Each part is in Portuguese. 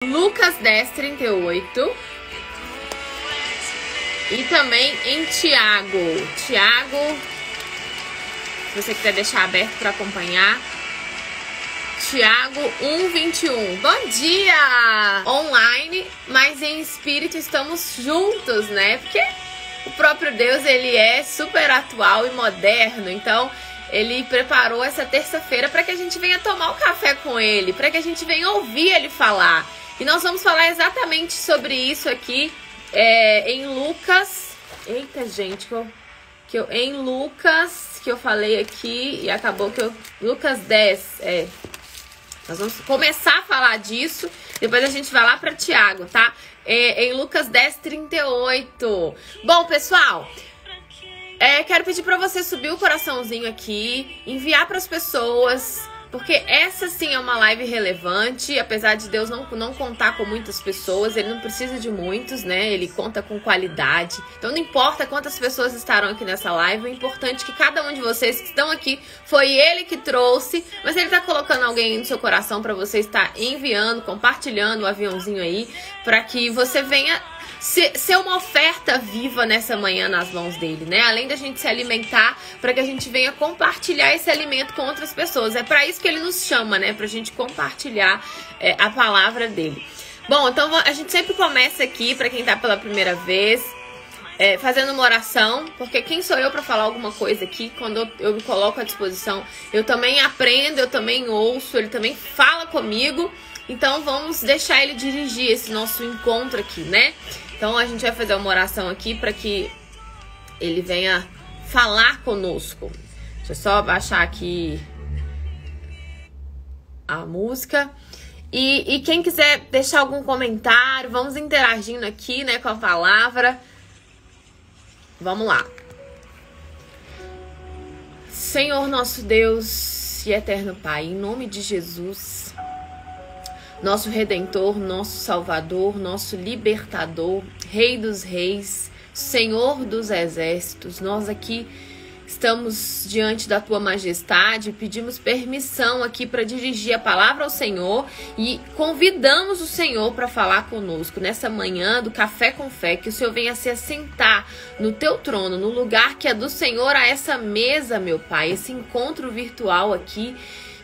Lucas 10:38 e também em Tiago, se você quiser deixar aberto para acompanhar, Tiago 1:21. Bom dia! Online, mas em espírito estamos juntos, né? Porque o próprio Deus, ele é super atual e moderno, então ele preparou essa terça-feira para que a gente venha tomar um café com ele, para que a gente venha ouvir ele falar. E nós vamos falar exatamente sobre isso aqui em Lucas. Eita, gente, em Lucas, que eu falei aqui e acabou que Lucas 10. Nós vamos começar a falar disso, depois a gente vai lá para Tiago, tá? Em Lucas 10:38. Bom, pessoal, quero pedir para você subir o coraçãozinho aqui, enviar para as pessoas, porque essa sim é uma live relevante, apesar de Deus não contar com muitas pessoas, ele não precisa de muitos, né? Ele conta com qualidade. Então não importa quantas pessoas estarão aqui nessa live, o importante é que cada um de vocês que estão aqui, foi ele que trouxe, mas ele tá colocando alguém no seu coração para você estar enviando, compartilhando o aviãozinho aí, para que você venha ser uma oferta viva nessa manhã nas mãos dele, né? Além da gente se alimentar, para que a gente venha compartilhar esse alimento com outras pessoas. É para isso que ele nos chama, né? Pra gente compartilhar a palavra dele. Bom, então a gente sempre começa aqui, para quem tá pela primeira vez, fazendo uma oração, porque quem sou eu para falar alguma coisa aqui? Quando eu me coloco à disposição, eu também aprendo, eu também ouço, ele também fala comigo. Então vamos deixar ele dirigir esse nosso encontro aqui, né? Então a gente vai fazer uma oração aqui para que ele venha falar conosco. Deixa eu só abaixar aqui a música. E quem quiser deixar algum comentário, vamos interagindo aqui, né, com a palavra. Vamos lá. Senhor nosso Deus e eterno Pai, em nome de Jesus, nosso Redentor, nosso Salvador, nosso Libertador, Rei dos Reis, Senhor dos Exércitos, nós aqui estamos diante da Tua Majestade, pedimos permissão aqui para dirigir a palavra ao Senhor e convidamos o Senhor para falar conosco nessa manhã do Café com Fé, que o Senhor venha se assentar no Teu trono, no lugar que é do Senhor, a essa mesa, meu Pai, esse encontro virtual aqui,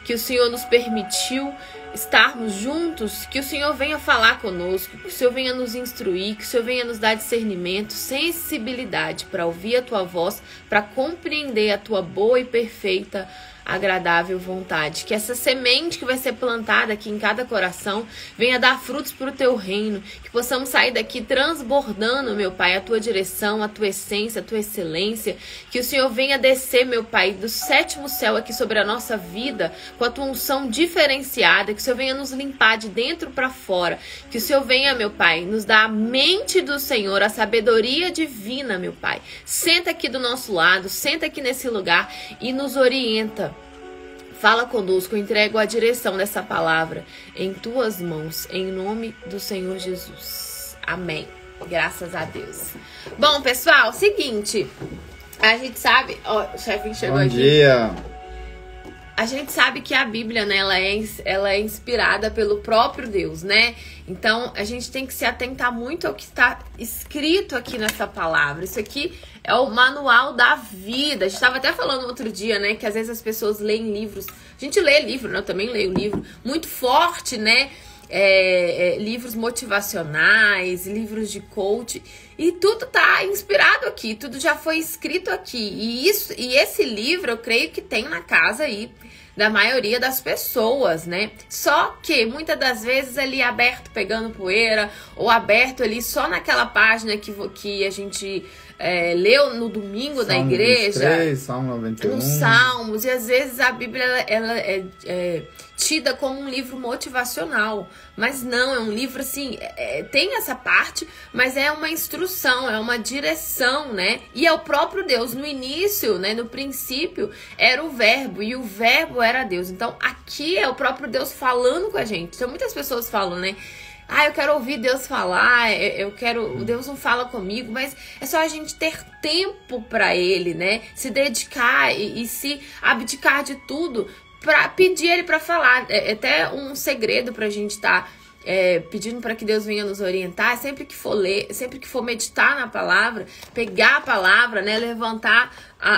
que o Senhor nos permitiu estarmos juntos, que o Senhor venha falar conosco, que o Senhor venha nos instruir, que o Senhor venha nos dar discernimento, sensibilidade para ouvir a Tua voz, para compreender a Tua boa e perfeita, agradável vontade. Que essa semente que vai ser plantada aqui em cada coração venha dar frutos para o Teu reino, que possamos sair daqui transbordando, meu Pai, a Tua direção, a Tua essência, a Tua excelência, que o Senhor venha descer, meu Pai, do sétimo céu aqui sobre a nossa vida, com a Tua unção diferenciada, que o Senhor venha nos limpar de dentro para fora, que o Senhor venha, meu Pai, nos dar a mente do Senhor, a sabedoria divina, meu Pai. Senta aqui do nosso lado, senta aqui nesse lugar e nos orienta. Fala conosco, eu entrego a direção dessa palavra em Tuas mãos, em nome do Senhor Jesus. Amém. Graças a Deus. Bom, pessoal, seguinte, a gente sabe... Ó, o chefinho chegou aqui. Bom dia. A gente sabe que a Bíblia, né, ela é inspirada pelo próprio Deus, né? Então, a gente tem que se atentar muito ao que está escrito aqui nessa palavra. Isso aqui é o manual da vida. A gente estava até falando outro dia, né, que às vezes as pessoas leem livros. A gente lê livro, né? Eu também leio livro muito forte, né? Livros motivacionais, livros de coach, e tudo tá inspirado aqui, tudo já foi escrito aqui, e esse livro eu creio que tem na casa aí da maioria das pessoas, né? Só que muitas das vezes ali aberto pegando poeira, ou aberto ali só naquela página que a gente leu no domingo da igreja, 23, Salmo 91. Nos Salmos, e às vezes a Bíblia ela é tida como um livro motivacional, mas não, é um livro assim, tem essa parte, mas é uma instrução, é uma direção, né? E é o próprio Deus. No início, né, no princípio, era o verbo, e o verbo era Deus. Então aqui é o próprio Deus falando com a gente. Então muitas pessoas falam, né, eu quero ouvir Deus falar, Deus não fala comigo, mas é só a gente ter tempo para Ele, né? Se dedicar e se abdicar de tudo para pedir Ele para falar. É até um segredo pra gente estar pedindo para que Deus venha nos orientar, sempre que for ler, sempre que for meditar na palavra, pegar a palavra, né, levantar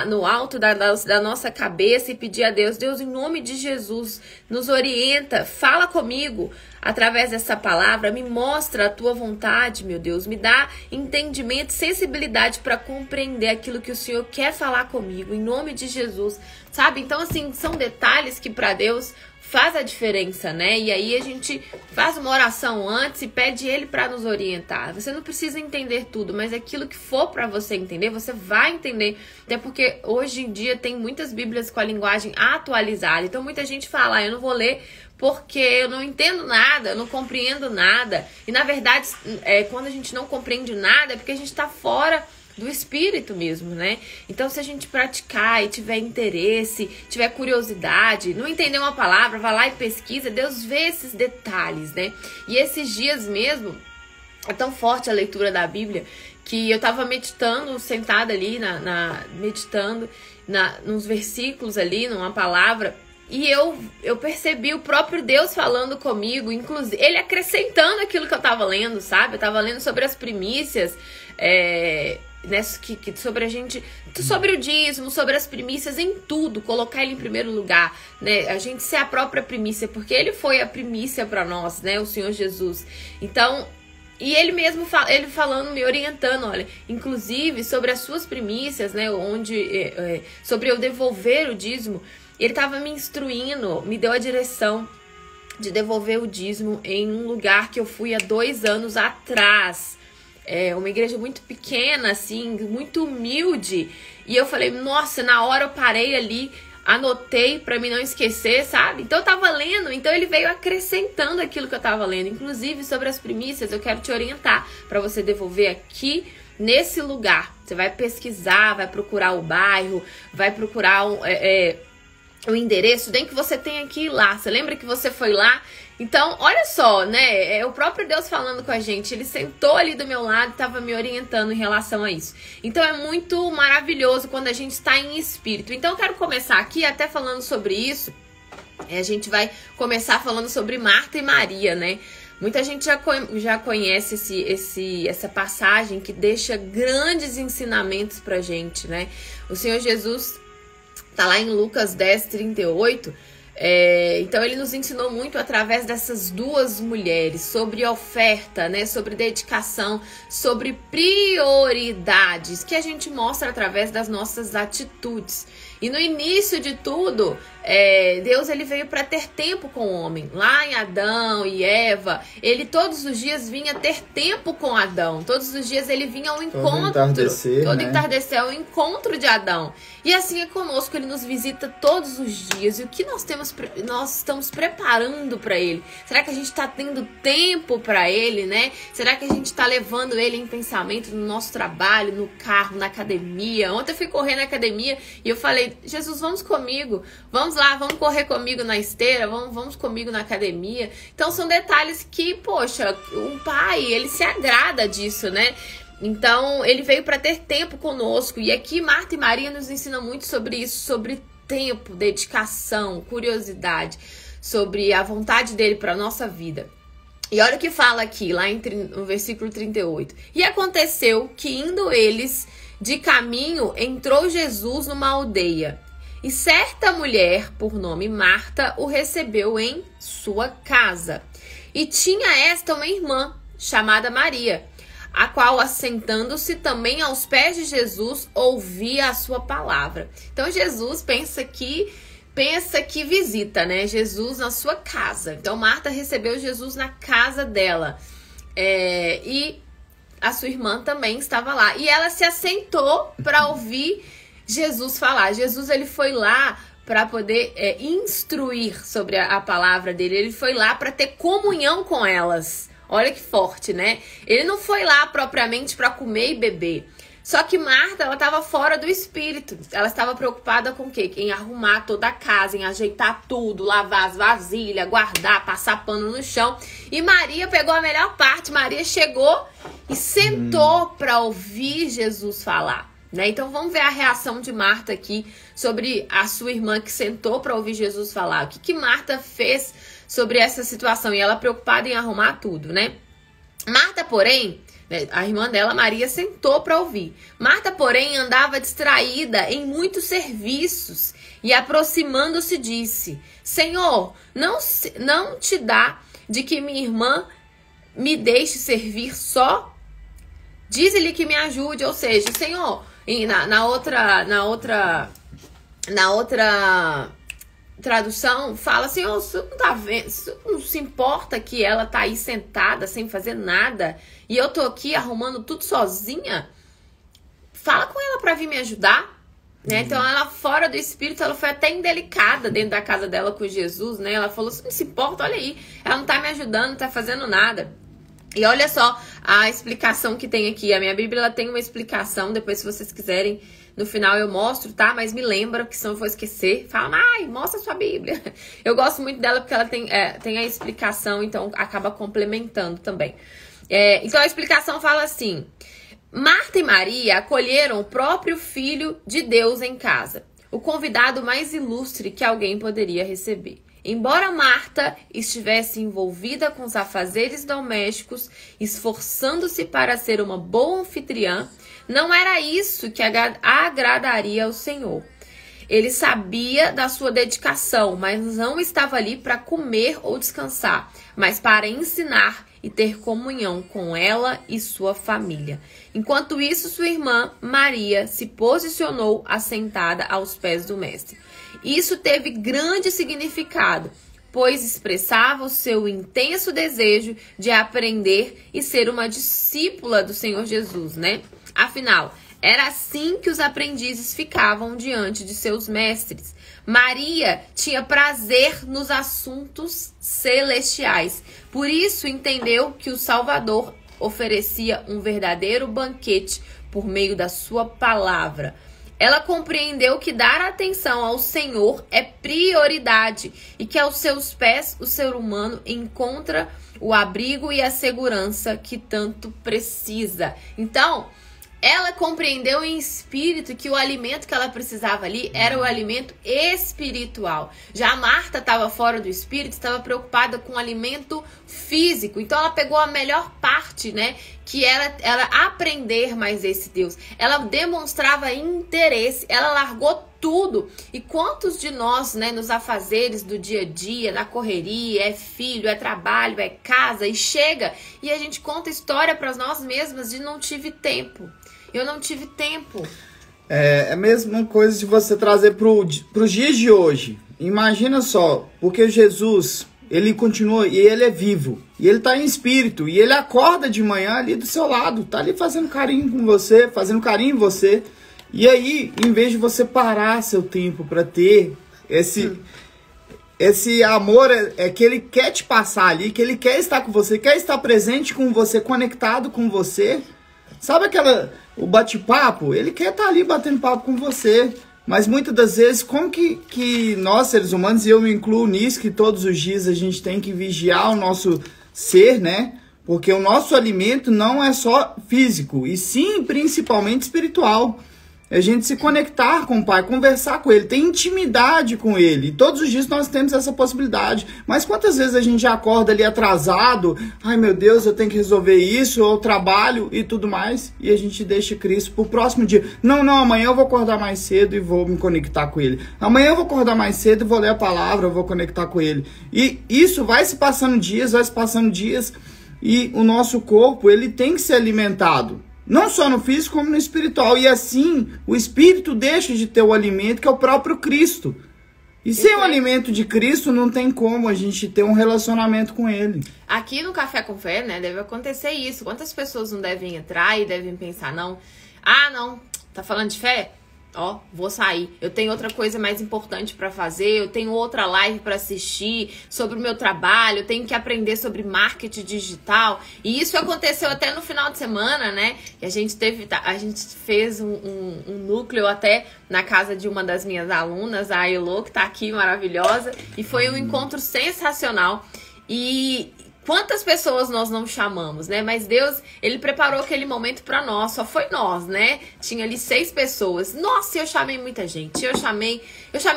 no alto da nossa cabeça e pedir a Deus, Deus, em nome de Jesus, nos orienta, fala comigo através dessa palavra, me mostra a tua vontade, meu Deus, me dá entendimento, sensibilidade para compreender aquilo que o Senhor quer falar comigo, em nome de Jesus, sabe? Então, assim, são detalhes que para Deus faz a diferença, né? E aí a gente faz uma oração antes e pede Ele para nos orientar. Você não precisa entender tudo, mas aquilo que for para você entender, você vai entender. Até porque hoje em dia tem muitas Bíblias com a linguagem atualizada. Então muita gente fala, eu não vou ler porque eu não entendo nada, eu não compreendo nada. E na verdade, quando a gente não compreende nada, é porque a gente está fora do espírito mesmo, né? Então, se a gente praticar e tiver interesse, tiver curiosidade, não entender uma palavra, vai lá e pesquisa, Deus vê esses detalhes, né? E esses dias mesmo, é tão forte a leitura da Bíblia, que eu tava meditando, sentada ali, meditando nos versículos ali, numa palavra, e eu percebi o próprio Deus falando comigo, inclusive, Ele acrescentando aquilo que eu tava lendo, sabe? Eu tava lendo sobre as primícias, sobre a gente, sobre o dízimo, sobre as primícias, em tudo, colocar Ele em primeiro lugar, né? A gente ser a própria primícia, porque Ele foi a primícia para nós, né? O Senhor Jesus. Então, e Ele mesmo, Ele falando, me orientando, olha, inclusive sobre as suas primícias, né? Sobre eu devolver o dízimo, Ele estava me instruindo, me deu a direção de devolver o dízimo em um lugar que eu fui há 2 anos atrás. Uma igreja muito pequena, assim, muito humilde. E eu falei, nossa, na hora eu parei ali, anotei pra mim não esquecer, sabe? Então eu tava lendo, então ele veio acrescentando aquilo que eu tava lendo. Inclusive sobre as primícias, eu quero te orientar pra você devolver aqui nesse lugar. Você vai pesquisar, vai procurar o bairro, vai procurar o endereço, nem que você tenha que ir lá. Você lembra que você foi lá? Então, olha só, né? É o próprio Deus falando com a gente. Ele sentou ali do meu lado e estava me orientando em relação a isso. Então, é muito maravilhoso quando a gente está em espírito. Então, eu quero começar aqui até falando sobre isso. A gente vai começar falando sobre Marta e Maria, né? Muita gente já conhece essa passagem que deixa grandes ensinamentos pra gente, né? O Senhor Jesus tá lá em Lucas 10:38. Então ele nos ensinou muito através dessas 2 mulheres sobre oferta, né, sobre dedicação, sobre prioridades que a gente mostra através das nossas atitudes. E no início de tudo, Deus ele veio para ter tempo com o homem. Lá em Adão e Eva, ele todos os dias vinha ter tempo com Adão. Todos os dias ele vinha ao encontro. Todo entardecer ao encontro de Adão. E assim é conosco, ele nos visita todos os dias. E o que nós estamos preparando para ele? Será que a gente está tendo tempo para ele, né? Será que a gente está levando ele em pensamento no nosso trabalho, no carro, na academia? Ontem eu fui correr na academia e eu falei, Jesus, vamos comigo. Vamos lá, vamos correr comigo na esteira, vamos comigo na academia. Então são detalhes que, poxa, um pai, ele se agrada disso, né? Então ele veio para ter tempo conosco. E aqui Marta e Maria nos ensinam muito sobre isso, sobre tempo, dedicação, curiosidade, sobre a vontade dele para nossa vida. E olha o que fala aqui, lá no versículo 38. E aconteceu que indo eles de caminho, entrou Jesus numa aldeia. E certa mulher, por nome Marta, o recebeu em sua casa. E tinha esta uma irmã, chamada Maria, a qual, assentando-se também aos pés de Jesus, ouvia a sua palavra. Então Jesus pensa que visita, né? Jesus na sua casa. Então Marta recebeu Jesus na casa dela. E a sua irmã também estava lá. E ela se assentou para ouvir Jesus falar. Jesus ele foi lá para poder instruir sobre a palavra dele. Ele foi lá para ter comunhão com elas. Olha que forte, né? Ele não foi lá propriamente para comer e beber. Só que Marta, ela estava fora do espírito. Ela estava preocupada com o quê? Em arrumar toda a casa, em ajeitar tudo, lavar as vasilhas, guardar, passar pano no chão. E Maria pegou a melhor parte. Maria chegou e sentou para ouvir Jesus falar. Né? Então vamos ver a reação de Marta aqui sobre a sua irmã que sentou para ouvir Jesus falar. O que Marta fez sobre essa situação e ela preocupada em arrumar tudo, né? Marta, porém, a irmã dela, Maria, sentou para ouvir. Marta, porém, andava distraída em muitos serviços e, aproximando-se, disse: Senhor, não te dá de que minha irmã me deixe servir só? Diz-lhe que me ajude. Ou seja, Senhor, na outra tradução fala: Senhor, você não tá vendo? Você não se importa que ela tá aí sentada sem fazer nada e eu tô aqui arrumando tudo sozinha? Fala com ela pra vir me ajudar, né? Então ela, fora do espírito, ela foi até indelicada dentro da casa dela com Jesus, né? Ela falou: você não se importa? Olha aí, ela não tá me ajudando, não tá fazendo nada. E olha só a explicação que tem aqui. A minha Bíblia, ela tem uma explicação. Depois, se vocês quiserem, no final eu mostro, tá? Mas me lembra, que senão eu vou esquecer. Fala: ai, mostra a sua Bíblia. Eu gosto muito dela porque ela tem a explicação, então acaba complementando também. Então a explicação fala assim: Marta e Maria acolheram o próprio Filho de Deus em casa, o convidado mais ilustre que alguém poderia receber. Embora Marta estivesse envolvida com os afazeres domésticos, esforçando-se para ser uma boa anfitriã, não era isso que agradaria ao Senhor. Ele sabia da sua dedicação, mas não estava ali para comer ou descansar, mas para ensinar e ter comunhão com ela e sua família. Enquanto isso, sua irmã Maria se posicionou assentada aos pés do mestre. Isso teve grande significado, pois expressava o seu intenso desejo de aprender e ser uma discípula do Senhor Jesus, né? Afinal, era assim que os aprendizes ficavam diante de seus mestres. Maria tinha prazer nos assuntos celestiais. Por isso entendeu que o Salvador oferecia um verdadeiro banquete por meio da sua palavra. Ela compreendeu que dar atenção ao Senhor é prioridade e que aos seus pés o ser humano encontra o abrigo e a segurança que tanto precisa. Então, ela compreendeu em espírito que o alimento que ela precisava ali era o alimento espiritual. Já a Marta estava fora do espírito, estava preocupada com o alimento físico. Então ela pegou a melhor parte, né? Que era aprender mais esse Deus. Ela demonstrava interesse, ela largou tudo. E quantos de nós, né, nos afazeres do dia a dia, na correria, é filho, é trabalho, é casa, e chega e a gente conta história para nós mesmas de não tive tempo. Eu não tive tempo. É a mesma coisa de você trazer para os dias de hoje. Imagina só, porque Jesus, ele continua e ele é vivo. E ele tá em espírito. E ele acorda de manhã ali do seu lado. Tá ali fazendo carinho com você, fazendo carinho em você. E aí, em vez de você parar seu tempo para ter esse amor que ele quer te passar ali, que ele quer estar com você, quer estar presente com você, conectado com você. Sabe o bate-papo? Ele quer estar ali batendo papo com você. Mas muitas das vezes, como que nós, seres humanos, e eu me incluo nisso, que todos os dias a gente tem que vigiar o nosso ser, né? Porque o nosso alimento não é só físico, e sim, principalmente espiritual. É a gente se conectar com o Pai, conversar com Ele, ter intimidade com Ele. E todos os dias nós temos essa possibilidade. Mas quantas vezes a gente já acorda ali atrasado? Ai, meu Deus, eu tenho que resolver isso, ou trabalho e tudo mais. E a gente deixa Cristo pro próximo dia. Não, amanhã eu vou acordar mais cedo e vou me conectar com Ele. Amanhã eu vou acordar mais cedo e vou ler a palavra, eu vou conectar com Ele. E isso vai se passando dias, e o nosso corpo, ele tem que ser alimentado. Não só no físico, como no espiritual. E assim, o espírito deixa de ter o alimento, que é o próprio Cristo. E sem o alimento de Cristo, não tem como a gente ter um relacionamento com Ele. Aqui no Café com Fé, né, deve acontecer isso. Quantas pessoas não devem entrar e devem pensar, não, tá falando de fé? Ó, vou sair. Eu tenho outra coisa mais importante pra fazer. Eu tenho outra live pra assistir sobre o meu trabalho. Eu tenho que aprender sobre marketing digital. E isso aconteceu até no final de semana, né? E a gente fez um núcleo até na casa de uma das minhas alunas, a Elo, que tá aqui maravilhosa. E foi um encontro sensacional. E Quantas pessoas nós não chamamos, né? Mas Deus, ele preparou aquele momento pra nós, só foi nós, né? Tinha ali 6 pessoas. Nossa, eu chamei muita gente. Eu chamei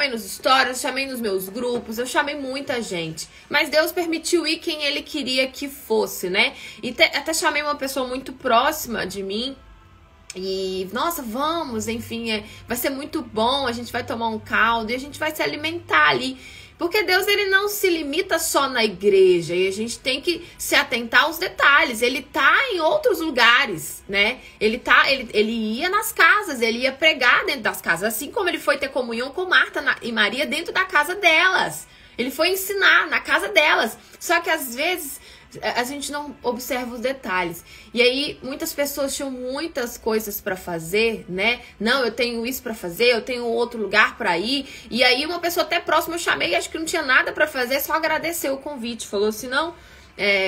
nos stories, eu chamei nos meus grupos, eu chamei muita gente. Mas Deus permitiu ir quem ele queria que fosse, né? E até chamei uma pessoa muito próxima de mim. E, nossa, vamos, enfim, vai ser muito bom, a gente vai tomar um caldo e a gente vai se alimentar ali. Porque Deus, ele não se limita só na igreja, e a gente tem que se atentar aos detalhes. Ele tá em outros lugares, né? Ele ia nas casas, ele ia pregar dentro das casas, assim como ele foi ter comunhão com Marta e Maria dentro da casa delas. Ele foi ensinar na casa delas. Só que às vezes a gente não observa os detalhes. E aí muitas pessoas tinham muitas coisas pra fazer, né? Não, eu tenho isso pra fazer, eu tenho outro lugar pra ir. E aí uma pessoa até próxima eu chamei, acho que não tinha nada pra fazer, só agradeceu o convite. Falou assim, não,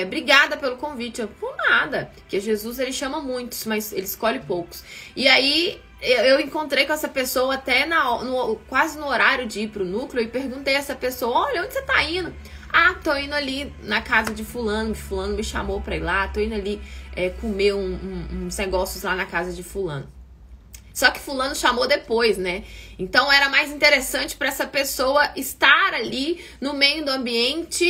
obrigada pelo convite. Eu, por nada. Porque Jesus, ele chama muitos, mas ele escolhe poucos. E aí eu encontrei com essa pessoa até quase no horário de ir pro núcleo e perguntei a essa pessoa, olha, onde você tá indo? Ah, tô indo ali na casa de fulano me chamou pra ir lá, tô indo ali comer uns negócios lá na casa de fulano. Só que fulano chamou depois, né? Então era mais interessante pra essa pessoa estar ali no meio do ambiente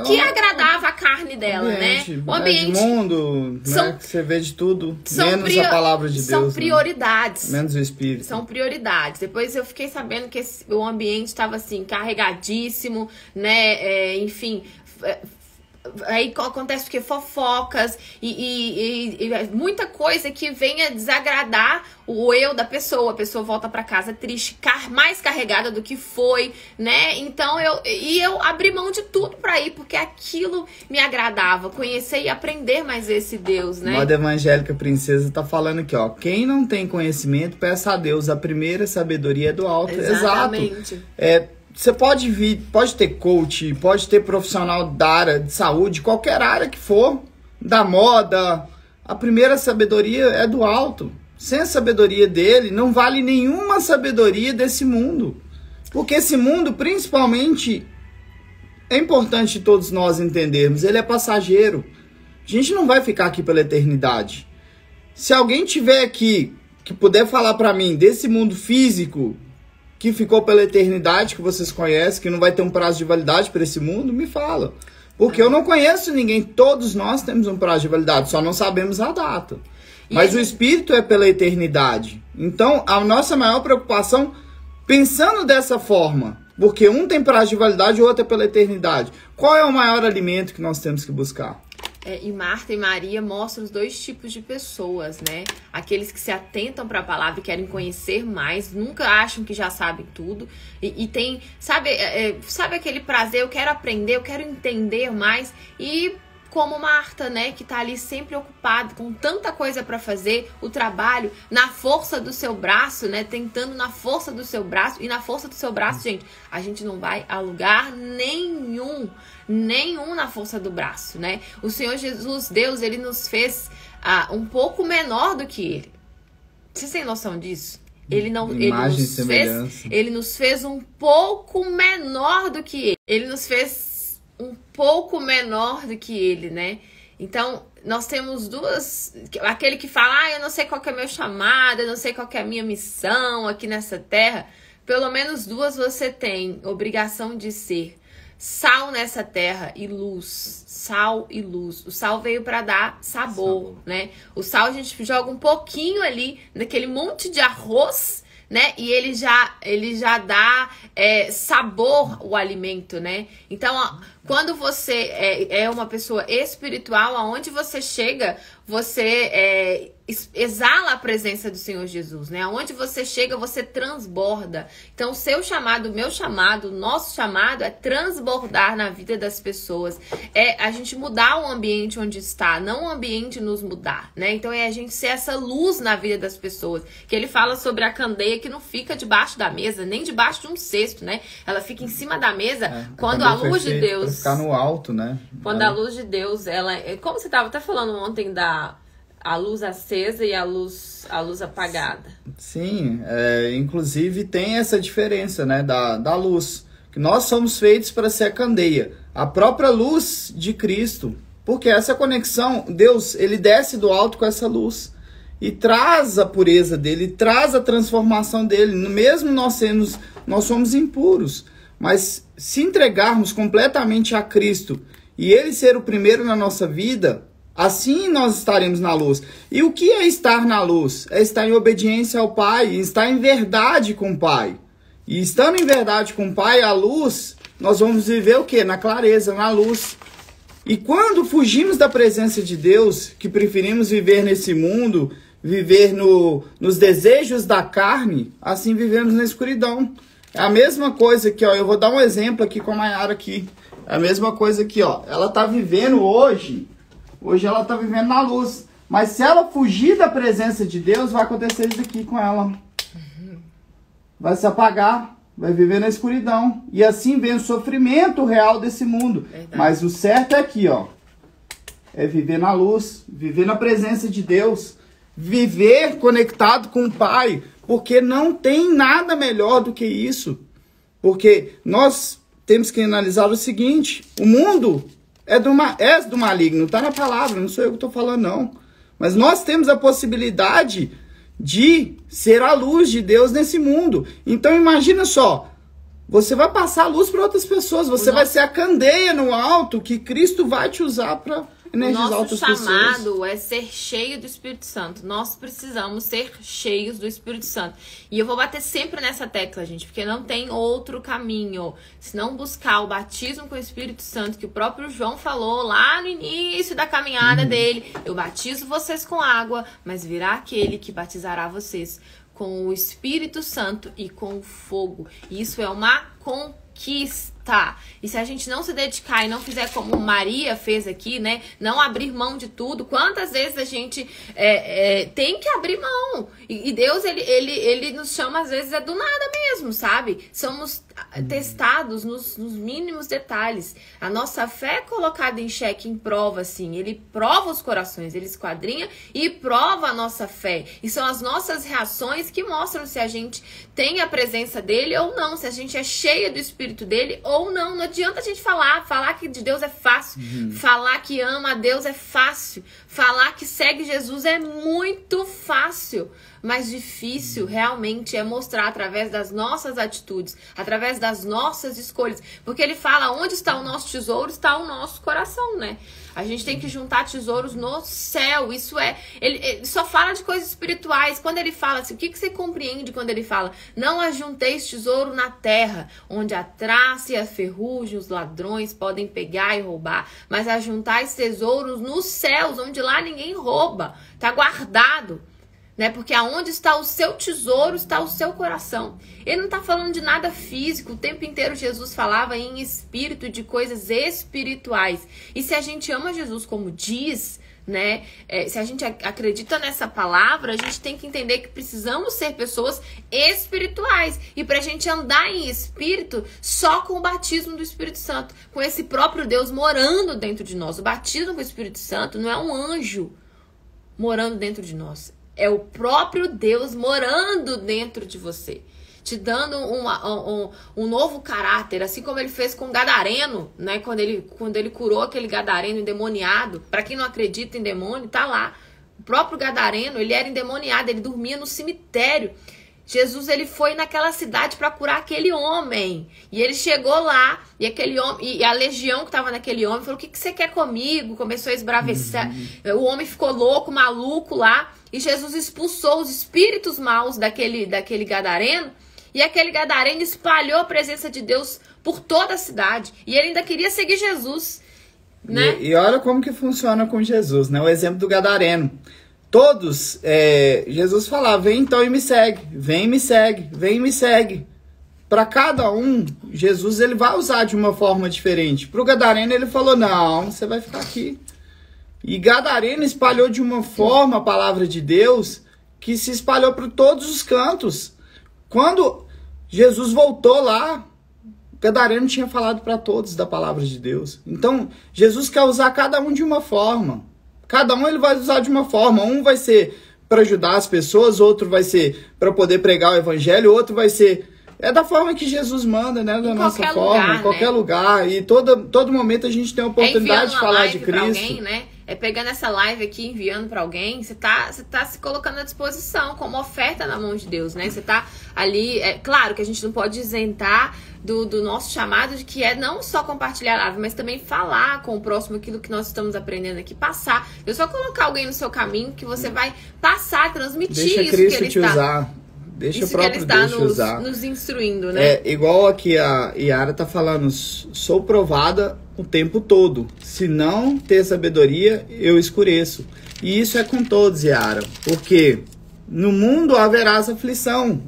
que agradava a carne dela, né? O ambiente, mundo, né? Que você vê de tudo, menos a palavra de Deus. São prioridades. Né? Menos o Espírito. São prioridades. Depois eu fiquei sabendo que o ambiente estava assim, carregadíssimo, né? Enfim, aí acontece o que? Fofocas e muita coisa que venha desagradar o eu da pessoa. A pessoa volta pra casa triste, mais carregada do que foi, né? Então eu abri mão de tudo pra ir, porque aquilo me agradava, conhecer e aprender mais esse Deus, né? Moda Evangélica Princesa tá falando aqui, ó, quem não tem conhecimento, peça a Deus, a primeira sabedoria é do alto. Exatamente. Exato. Você pode ter coach, pode ter profissional da área de saúde, qualquer área que for, da moda. A primeira sabedoria é do alto. Sem a sabedoria dele, não vale nenhuma sabedoria desse mundo. Porque esse mundo, principalmente, é importante todos nós entendermos, ele é passageiro. A gente não vai ficar aqui pela eternidade. Se alguém tiver aqui que puder falar pra mim desse mundo físico que ficou pela eternidade, que vocês conhecem, que não vai ter um prazo de validade para esse mundo, me fala. Porque eu não conheço ninguém, todos nós temos um prazo de validade, só não sabemos a data. Mas o Espírito é pela eternidade. Então, a nossa maior preocupação, pensando dessa forma, porque um tem prazo de validade e o outro é pela eternidade, qual é o maior alimento que nós temos que buscar? E Marta e Maria mostram os 2 tipos de pessoas, né? Aqueles que se atentam para a palavra e querem conhecer mais, nunca acham que já sabem tudo. E tem, sabe aquele prazer, eu quero aprender, eu quero entender mais. E como Marta, né, que tá ali sempre ocupada, com tanta coisa para fazer, o trabalho, na força do seu braço, né, tentando na força do seu braço. E na força do seu braço, gente, a gente não vai a lugar nenhum na força do braço, né? O Senhor Jesus, Deus, ele nos fez um pouco menor do que ele. Vocês têm noção disso? Ele nos fez um pouco menor do que ele. Ele nos fez um pouco menor do que ele, né? Então, nós temos aquele que fala, eu não sei qual que é meu chamado, eu não sei qual que é a minha missão aqui nessa terra. Pelo menos 2 você tem obrigação de ser sal nessa terra e luz. Sal e luz. O sal veio para dar sabor, né? O sal a gente joga um pouquinho ali naquele monte de arroz, né? E ele já dá sabor ao alimento, né? Então, quando você é uma pessoa espiritual, aonde você chega, você exala a presença do Senhor Jesus, né? Aonde você chega, você transborda. Então, o seu chamado, o meu chamado, o nosso chamado é transbordar na vida das pessoas. É a gente mudar o ambiente onde está, não o ambiente nos mudar, né? Então, é a gente ser essa luz na vida das pessoas. Que ele fala sobre a candeia que não fica debaixo da mesa, nem debaixo de um cesto, né? Ela fica em cima da mesa quando a luz de Deus... Ficar no alto, né? Quando a luz de Deus, ela... Como você estava até falando ontem a luz acesa e a luz apagada. Sim, inclusive tem essa diferença, né, da luz. Que nós somos feitos para ser a candeia. a própria luz de Cristo. Porque essa conexão, Deus, ele desce do alto com essa luz e traz a pureza dele, traz a transformação dele. Mesmo nós somos impuros, mas se entregarmos completamente a Cristo e ele ser o primeiro na nossa vida, assim nós estaremos na luz. E o que é estar na luz? É estar em obediência ao Pai, estar em verdade com o Pai. E estando em verdade com o Pai, a luz, nós vamos viver o quê? Na clareza, na luz. E quando fugimos da presença de Deus, que preferimos viver nesse mundo, viver nos desejos da carne, assim vivemos na escuridão. É a mesma coisa aqui, ó. Eu vou dar um exemplo aqui com a Mayara aqui. É a mesma coisa aqui, ó. Ela tá vivendo hoje ela tá vivendo na luz. Mas se ela fugir da presença de Deus, vai acontecer isso aqui com ela. Vai se apagar, vai viver na escuridão. E assim vem o sofrimento real desse mundo. Verdade. Mas o certo é aqui, ó. É viver na luz, viver na presença de Deus, viver conectado com o Pai, porque não tem nada melhor do que isso. Porque nós temos que analisar o seguinte: o mundo é do maligno, tá na palavra, não sou eu que estou falando, não. Mas nós temos a possibilidade de ser a luz de Deus nesse mundo. Então imagina só, você vai passar a luz para outras pessoas, você vai ser a candeia no alto que Cristo vai te usar para energizar outras pessoas. O nosso chamado é ser cheio do Espírito Santo. Nós precisamos ser cheios do Espírito Santo. E eu vou bater sempre nessa tecla, gente, porque não tem outro caminho. Se não buscar o batismo com o Espírito Santo, que o próprio João falou lá no início da caminhada dele. Eu batizo vocês com água, mas virá aquele que batizará vocês com o Espírito Santo e com o fogo. Isso é uma conquista. E se a gente não se dedicar e não fizer como Maria fez aqui, né? Não abrir mão de tudo. Quantas vezes a gente tem que abrir mão? E Deus, ele nos chama, às vezes, do nada mesmo, sabe? Somos testados nos mínimos detalhes. A nossa fé é colocada em xeque, em prova, assim. Ele prova os corações, ele esquadrinha e prova a nossa fé. E são as nossas reações que mostram se a gente tem a presença dele ou não, se a gente é cheia do Espírito dele ou não. Não adianta a gente falar que de Deus é fácil, falar que ama a Deus é fácil, falar que segue Jesus é muito fácil, mas difícil realmente é mostrar através das nossas atitudes, através das nossas escolhas, porque ele fala: onde está o nosso tesouro, está o nosso coração, né? A gente tem que juntar tesouros no céu. Isso ele só fala de coisas espirituais. Quando ele fala assim, o que você compreende quando ele fala: não ajunteis tesouro na terra, onde a traça e a ferrugem, os ladrões podem pegar e roubar, mas ajuntais tesouros nos céus, onde lá ninguém rouba, tá guardado. Né? Porque aonde está o seu tesouro, está o seu coração. Ele não está falando de nada físico. O tempo inteiro Jesus falava em espírito, de coisas espirituais. E se a gente ama Jesus como diz, né? Se a gente acredita nessa palavra, a gente tem que entender que precisamos ser pessoas espirituais. E pra gente andar em espírito, só com o batismo do Espírito Santo, com esse próprio Deus morando dentro de nós. O batismo com o Espírito Santo não é um anjo morando dentro de nós. É o próprio Deus morando dentro de você, te dando um novo caráter, assim como ele fez com o gadareno, né? Quando ele curou aquele gadareno endemoniado. Para quem não acredita em demônio, tá lá. O próprio gadareno, ele era endemoniado, ele dormia no cemitério. Jesus, ele foi naquela cidade para curar aquele homem. E ele chegou lá, e aquele homem, e a legião que estava naquele homem falou: o que você quer comigo? Começou a esbravecer. O homem ficou louco, maluco lá. E Jesus expulsou os espíritos maus daquele gadareno. E aquele gadareno espalhou a presença de Deus por toda a cidade. E ele ainda queria seguir Jesus, né? E olha como que funciona com Jesus, né? O exemplo do gadareno. Todos, Jesus falava: vem então e me segue, vem e me segue, vem e me segue. Para cada um, Jesus ele vai usar de uma forma diferente. Para o gadareno ele falou: não, você vai ficar aqui. E gadareno espalhou de uma forma a palavra de Deus que se espalhou para todos os cantos. Quando Jesus voltou lá, o gadareno tinha falado para todos da palavra de Deus. Então, Jesus quer usar cada um de uma forma. Cada um ele vai usar de uma forma. Um vai ser para ajudar as pessoas, outro vai ser para poder pregar o evangelho, outro vai ser É da forma que Jesus manda, né? Da nossa forma, lugar, em qualquer né? lugar. E todo momento a gente tem a oportunidade de falar de Cristo. Alguém, né? É pegando essa live aqui, enviando pra alguém, você tá se colocando à disposição como oferta na mão de Deus, né? Você tá ali, claro que a gente não pode isentar do nosso chamado de que é não só compartilhar a live, mas também falar com o próximo aquilo que nós estamos aprendendo aqui, passar. Eu só colocar alguém no seu caminho que você vai passar, transmitir Deixa isso Cristo que ele te está... usar. Deixa o próprio Deus te usar. Nos instruindo, né? Igual aqui a Yara tá falando, sou provada o tempo todo. Se não ter sabedoria, eu escureço. E isso é com todos, Yara. Porque no mundo haverás aflição.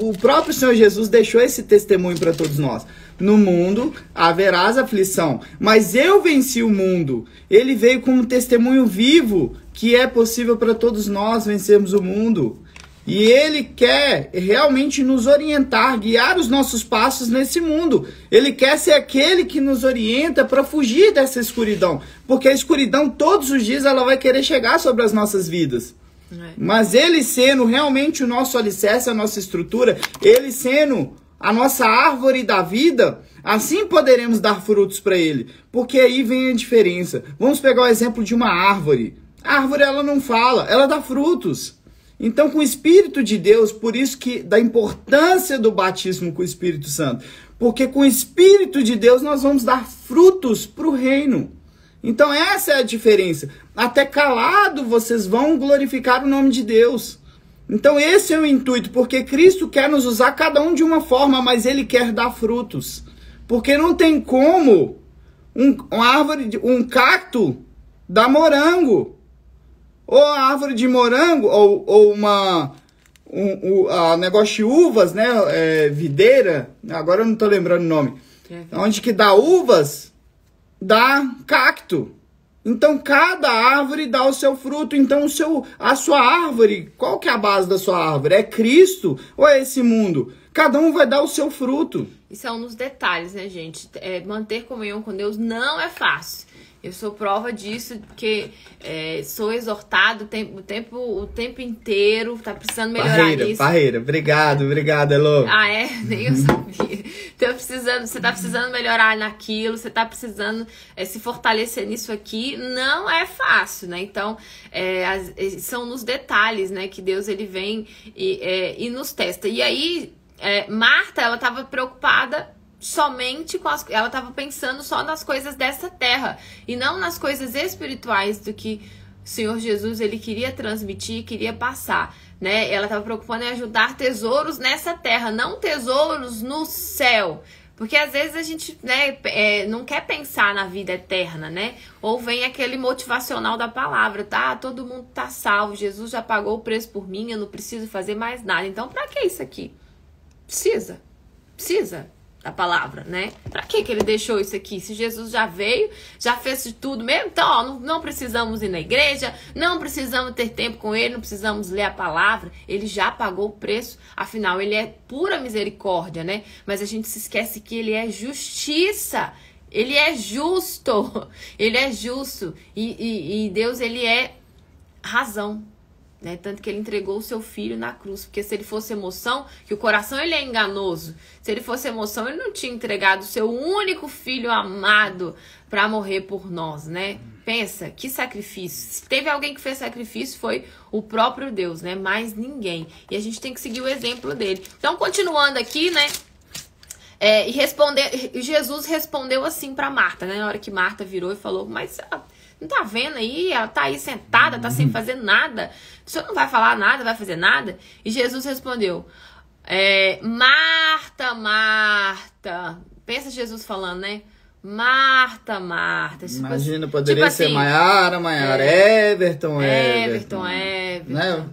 O próprio Senhor Jesus deixou esse testemunho para todos nós. No mundo haverás aflição. Mas eu venci o mundo. Ele veio como testemunho vivo que é possível para todos nós vencermos o mundo. E Ele quer realmente nos orientar, guiar os nossos passos nesse mundo. Ele quer ser aquele que nos orienta para fugir dessa escuridão. Porque a escuridão, todos os dias, ela vai querer chegar sobre as nossas vidas. Mas Ele sendo realmente o nosso alicerce, a nossa estrutura, Ele sendo a nossa árvore da vida, assim poderemos dar frutos para Ele. Porque aí vem a diferença. Vamos pegar o exemplo de uma árvore. A árvore, ela não fala, ela dá frutos. Então, com o Espírito de Deus, por isso que da importância do batismo com o Espírito Santo. Porque com o Espírito de Deus nós vamos dar frutos para o reino. Então, essa é a diferença. Até calado vocês vão glorificar o nome de Deus. Então, esse é o intuito, porque Cristo quer nos usar cada um de uma forma, mas Ele quer dar frutos. Porque não tem como uma árvore, um cacto dar morango. Ou a árvore de morango, ou negócio de uvas, né? Videira, agora eu não tô lembrando o nome. Onde que dá uvas, dá cacto. Então, cada árvore dá o seu fruto. Então, a sua árvore, qual que é a base da sua árvore? É Cristo ou é esse mundo? Cada um vai dar o seu fruto. E são nos detalhes, né, gente? Manter comunhão com Deus não é fácil. Eu sou prova disso, porque sou exortado o tempo inteiro, tá precisando melhorar nisso. Parreira, obrigado, Elô. Nem eu sabia. Você tá precisando melhorar naquilo, você tá precisando se fortalecer nisso aqui, não é fácil, né? Então, são nos detalhes, né, que Deus, ele vem e nos testa. E aí, Marta, ela tava preocupada somente ela estava pensando só nas coisas dessa terra e não nas coisas espirituais do que o Senhor Jesus, ele queria transmitir, queria passar, né? Ela estava preocupada em ajudar tesouros nessa terra, não tesouros no céu, porque às vezes a gente, né, não quer pensar na vida eterna, né? Ou vem aquele motivacional da palavra, tá? Todo mundo tá salvo, Jesus já pagou o preço por mim, eu não preciso fazer mais nada. Então, para que isso aqui? Precisa da palavra, né? Pra que ele deixou isso aqui? Se Jesus já veio, já fez de tudo mesmo, então, não precisamos ir na igreja, não precisamos ter tempo com ele, não precisamos ler a palavra, ele já pagou o preço, afinal, ele é pura misericórdia, né? Mas a gente se esquece que ele é justiça, ele é justo, ele é justo, e Deus, ele é razão. Né? Tanto que ele entregou o seu filho na cruz, porque se ele fosse emoção, que o coração ele é enganoso, se ele fosse emoção, ele não tinha entregado o seu único filho amado para morrer por nós, né? Pensa, que sacrifício. Se teve alguém que fez sacrifício, foi o próprio Deus, né? Mais ninguém. E a gente tem que seguir o exemplo dele. Então, continuando aqui, né? Jesus respondeu assim para Marta, né? Na hora que Marta virou e falou, mas não tá vendo aí? Ela tá aí sentada, tá sem fazer nada. O senhor não vai falar nada, vai fazer nada? E Jesus respondeu, Marta, Marta. Pensa Jesus falando, né? Marta, Marta. Imagina, poderia ser assim, Maiara, Everton. Né?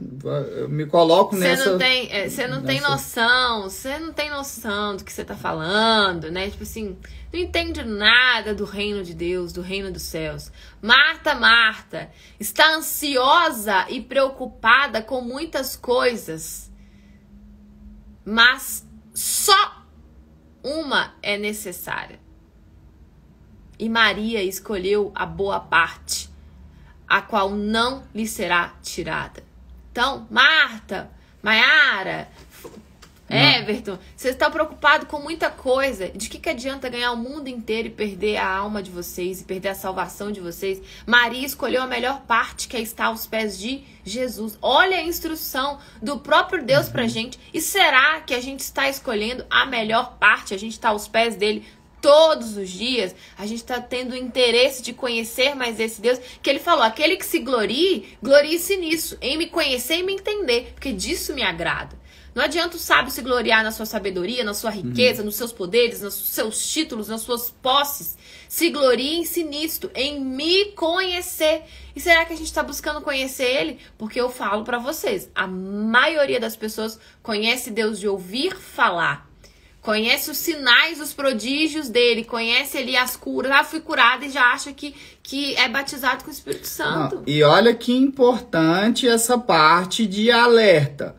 Eu me coloco nessa... Você não tem noção do que você tá falando, né? Tipo assim, não entende nada do reino de Deus, do reino dos céus. Marta, Marta, está ansiosa e preocupada com muitas coisas, mas só uma é necessária. E Maria escolheu a boa parte, a qual não lhe será tirada. Então, Marta, Maiara, Everton, você está preocupado com muita coisa. De que adianta ganhar o mundo inteiro e perder a alma de vocês, e perder a salvação de vocês? Maria escolheu a melhor parte, que é estar aos pés de Jesus. Olha a instrução do próprio Deus pra gente. E será que a gente está escolhendo a melhor parte? A gente está aos pés dele todos os dias? A gente está tendo interesse de conhecer mais esse Deus? Que ele falou, aquele que se glorie, glorie-se nisso, em me conhecer e me entender, porque disso me agrada. Não adianta o sábio se gloriar na sua sabedoria, na sua riqueza, nos seus poderes, nos seus títulos, nas suas posses. Se gloriem-se nisto, em me conhecer. E será que a gente está buscando conhecer ele? Porque eu falo para vocês, a maioria das pessoas conhece Deus de ouvir falar. Conhece os sinais, os prodígios dele, conhece ali as curas. Ah, fui curada e já acha que é batizado com o Espírito Santo. Não, e olha que importante essa parte de alerta.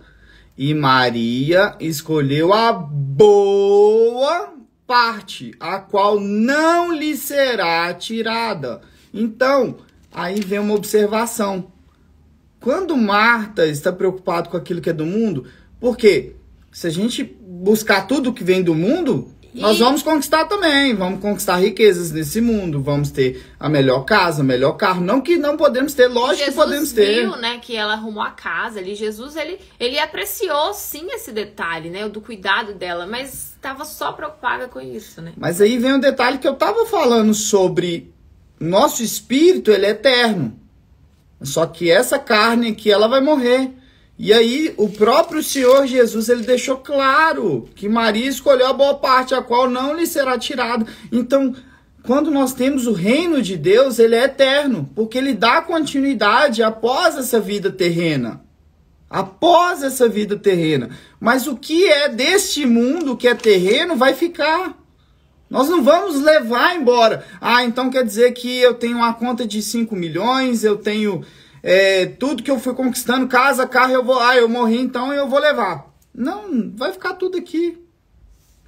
E Maria escolheu a boa parte, a qual não lhe será tirada. Então, aí vem uma observação. Quando Marta está preocupada com aquilo que é do mundo, porque se a gente buscar tudo que vem do mundo, nós vamos conquistar também, vamos conquistar riquezas nesse mundo, vamos ter a melhor casa, o melhor carro, não que não podemos ter, lógico que podemos ter. Jesus viu, né, que ela arrumou a casa ali, Jesus, ele apreciou sim esse detalhe, né, do cuidado dela, mas estava só preocupada com isso, né. Mas aí vem um detalhe que eu estava falando sobre nosso espírito, ele é eterno, só que essa carne aqui, ela vai morrer. E aí, o próprio Senhor Jesus, ele deixou claro que Maria escolheu a boa parte, a qual não lhe será tirada. Então, quando nós temos o reino de Deus, ele é eterno, porque ele dá continuidade após essa vida terrena. Após essa vida terrena. Mas o que é deste mundo, o que é terreno, vai ficar. Nós não vamos levar embora. Ah, então quer dizer que eu tenho uma conta de 5 milhões, eu tenho... tudo que eu fui conquistando, casa, carro, eu morri, então eu vou levar. Não, vai ficar tudo aqui.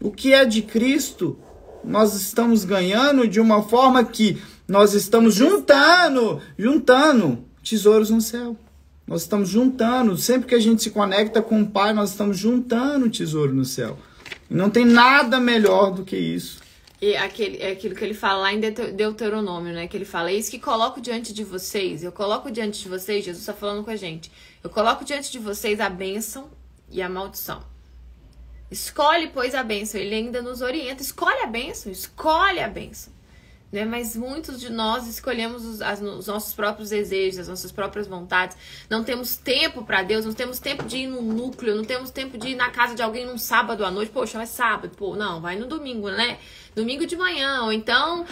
O que é de Cristo, nós estamos ganhando de uma forma que nós estamos juntando tesouros no céu. Nós estamos juntando, sempre que a gente se conecta com o Pai, nós estamos juntando tesouro no céu. E não tem nada melhor do que isso. E aquilo que ele fala lá em Deuteronômio, né? Que ele fala, eis que coloco diante de vocês, eu coloco diante de vocês, Jesus está falando com a gente, eu coloco diante de vocês a bênção e a maldição. Escolhe, pois, a bênção. Ele ainda nos orienta, escolhe a bênção. Né? Mas muitos de nós escolhemos os nossos próprios desejos, as nossas próprias vontades. Não temos tempo para Deus, não temos tempo de ir no núcleo, não temos tempo de ir na casa de alguém num sábado à noite. Poxa, mas sábado, não, vai no domingo, né? Domingo de manhã, ou então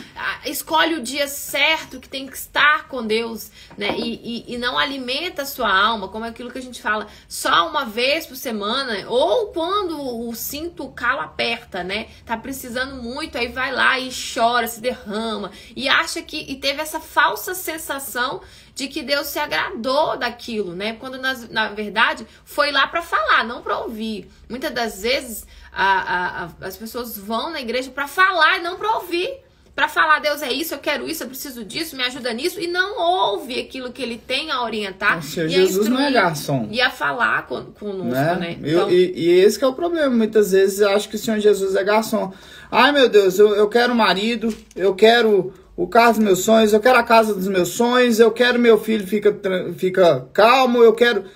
escolhe o dia certo que tem que estar com Deus, né? E não alimenta a sua alma, como é aquilo que a gente fala, só uma vez por semana, ou quando o cinto, o calo aperta, né? Tá precisando muito, aí vai lá e chora, se derrama, e acha e teve essa falsa sensação de que Deus se agradou daquilo, né? Quando na verdade foi lá para falar, não para ouvir. Muitas das vezes as pessoas vão na igreja para falar e não para ouvir. Para falar, Deus é isso, eu quero isso, eu preciso disso, me ajuda nisso, e não ouve aquilo que ele tem a orientar. Nossa, Jesus não é garçom. E a falar conosco, né? Então... E esse que é o problema. Muitas vezes eu acho que o Senhor Jesus é garçom. Ai, meu Deus, eu quero marido, eu quero o carro dos meus sonhos, eu quero a casa dos meus sonhos, eu quero meu filho fica calmo, eu quero.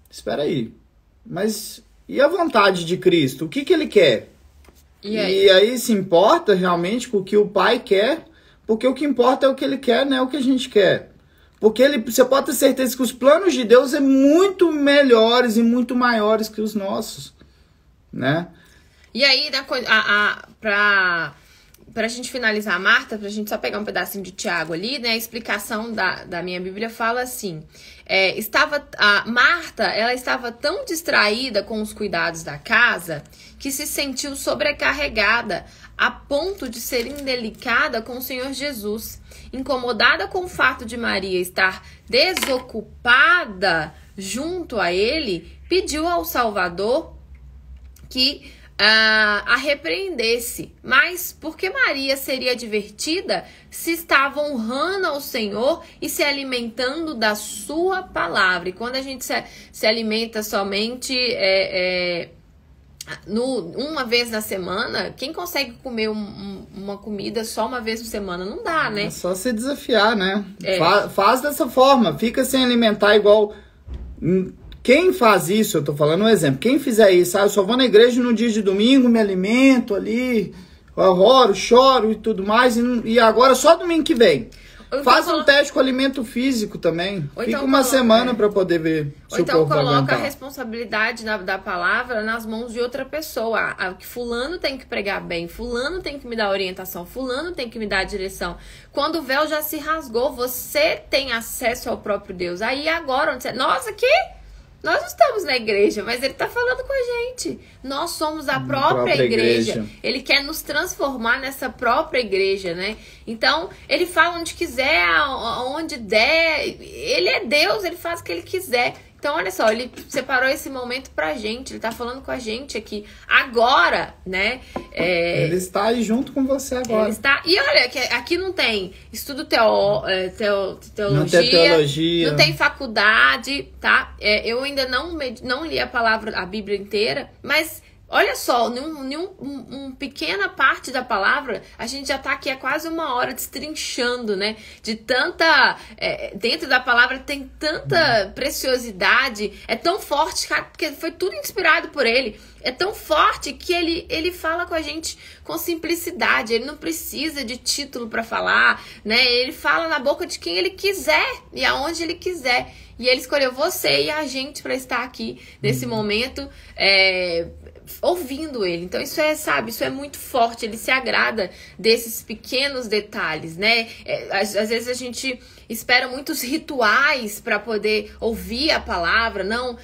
Espera aí. Mas e a vontade de Cristo? O que ele quer? E aí se importa realmente com o que o Pai quer? Porque o que importa é o que ele quer, não é o que a gente quer. Porque você pode ter certeza que os planos de Deus são muito melhores e muito maiores que os nossos, né? E aí, pra gente finalizar, Marta, pra gente só pegar um pedacinho de Tiago ali, né? A explicação da minha Bíblia fala assim, Marta, ela estava tão distraída com os cuidados da casa que se sentiu sobrecarregada a ponto de ser indelicada com o Senhor Jesus. Incomodada com o fato de Maria estar desocupada junto a ele, pediu ao Salvador que a repreendesse. Mas por que Maria seria advertida se estava honrando ao Senhor e se alimentando da sua palavra? E quando a gente se alimenta somente uma vez na semana, quem consegue comer uma comida só uma vez por semana? Não dá, né? É só se desafiar, né? Faz dessa forma, fica sem alimentar igual... Quem faz isso, eu tô falando um exemplo, quem fizer isso, eu só vou na igreja no dia de domingo, me alimento ali, eu oro, choro e tudo mais, e agora só domingo que vem. Faz um teste com alimento físico também. Fica uma semana para poder ver se o corpo vai aguentar. Ou então coloca a responsabilidade da palavra nas mãos de outra pessoa. Que fulano tem que pregar bem, fulano tem que me dar orientação, fulano tem que me dar direção. Quando o véu já se rasgou, você tem acesso ao próprio Deus. Aí agora, onde você... Nós aqui... Nós não estamos na igreja, mas ele está falando com a gente. Nós somos a própria igreja. Ele quer nos transformar nessa própria igreja, né? Então, ele fala onde quiser, onde der. Ele é Deus, ele faz o que ele quiser. Então, olha só, ele separou esse momento pra gente. Ele tá falando com a gente aqui agora, né? Ele está aí junto com você agora. Ele está... E olha, que aqui não tem estudo teologia. Não tem teologia. Não tem faculdade, tá? Eu ainda não li a Bíblia inteira, mas... Olha só, uma pequena parte da palavra, a gente já tá aqui há quase uma hora destrinchando, né? De tanta... dentro da palavra tem tanta preciosidade, é tão forte, porque foi tudo inspirado por ele. É tão forte que ele fala com a gente com simplicidade, ele não precisa de título para falar, né? Ele fala na boca de quem ele quiser e aonde ele quiser. E ele escolheu você e a gente para estar aqui nesse momento, ouvindo ele. Então isso isso é muito forte. Ele se agrada desses pequenos detalhes, né? Às vezes a gente espera muitos rituais para poder ouvir a palavra. Não,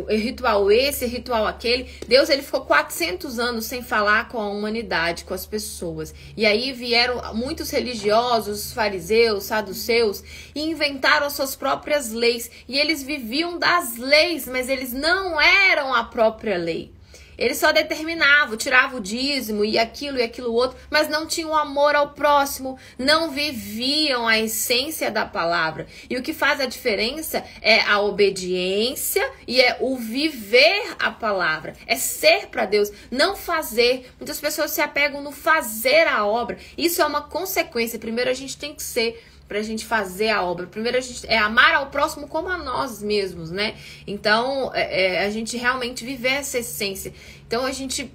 ritual esse, ritual aquele. Deus, ele ficou 400 anos sem falar com a humanidade, com as pessoas. E aí vieram muitos religiosos, fariseus, saduceus, e inventaram as suas próprias leis. E eles viviam das leis, mas eles não eram a própria lei. Eles só determinavam, tiravam o dízimo e aquilo outro, mas não tinham amor ao próximo, não viviam a essência da palavra. E o que faz a diferença é a obediência e é o viver a palavra, é ser para Deus, não fazer. Muitas pessoas se apegam no fazer a obra. Isso é uma consequência. Primeiro a gente tem que ser pra gente fazer a obra. Primeiro a gente amar ao próximo como a nós mesmos, né? Então, a gente realmente viver essa essência. Então, a gente...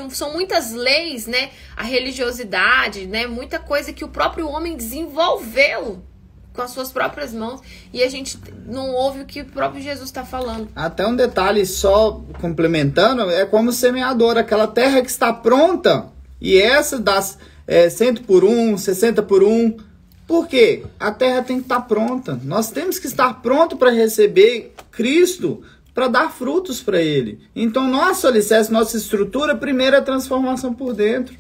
São muitas leis, né? A religiosidade, né? Muita coisa que o próprio homem desenvolveu com as suas próprias mãos e a gente não ouve o que o próprio Jesus está falando. Até um detalhe só complementando, é como semeador, aquela terra que está pronta e essa das 100 por 1, 60 por 1. Por quê? A terra tem que estar pronta. Nós temos que estar pronto para receber Cristo, para dar frutos para Ele. Então, nosso alicerce, nossa estrutura, primeiro é a transformação por dentro.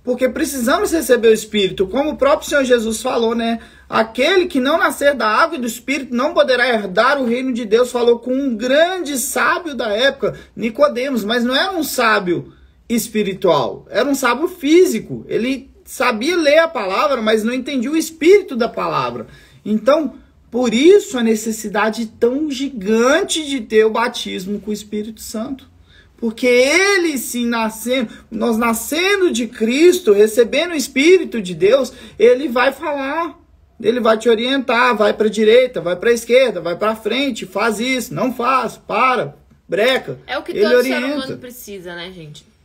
Porque precisamos receber o Espírito. Como o próprio Senhor Jesus falou, né? Aquele que não nascer da água e do Espírito não poderá herdar o reino de Deus. Falou com um grande sábio da época, Nicodemos. Mas não era um sábio espiritual. Era um sábio físico. Ele sabia ler a palavra, mas não entendia o espírito da palavra. Então, por isso a necessidade tão gigante de ter o batismo com o Espírito Santo. Porque ele, sim, nós nascendo de Cristo, recebendo o Espírito de Deus, ele vai falar, ele vai te orientar, vai para a direita, vai para a esquerda, vai para frente, faz isso, não faz, para, breca. É o que todo ser humano precisa, né, gente?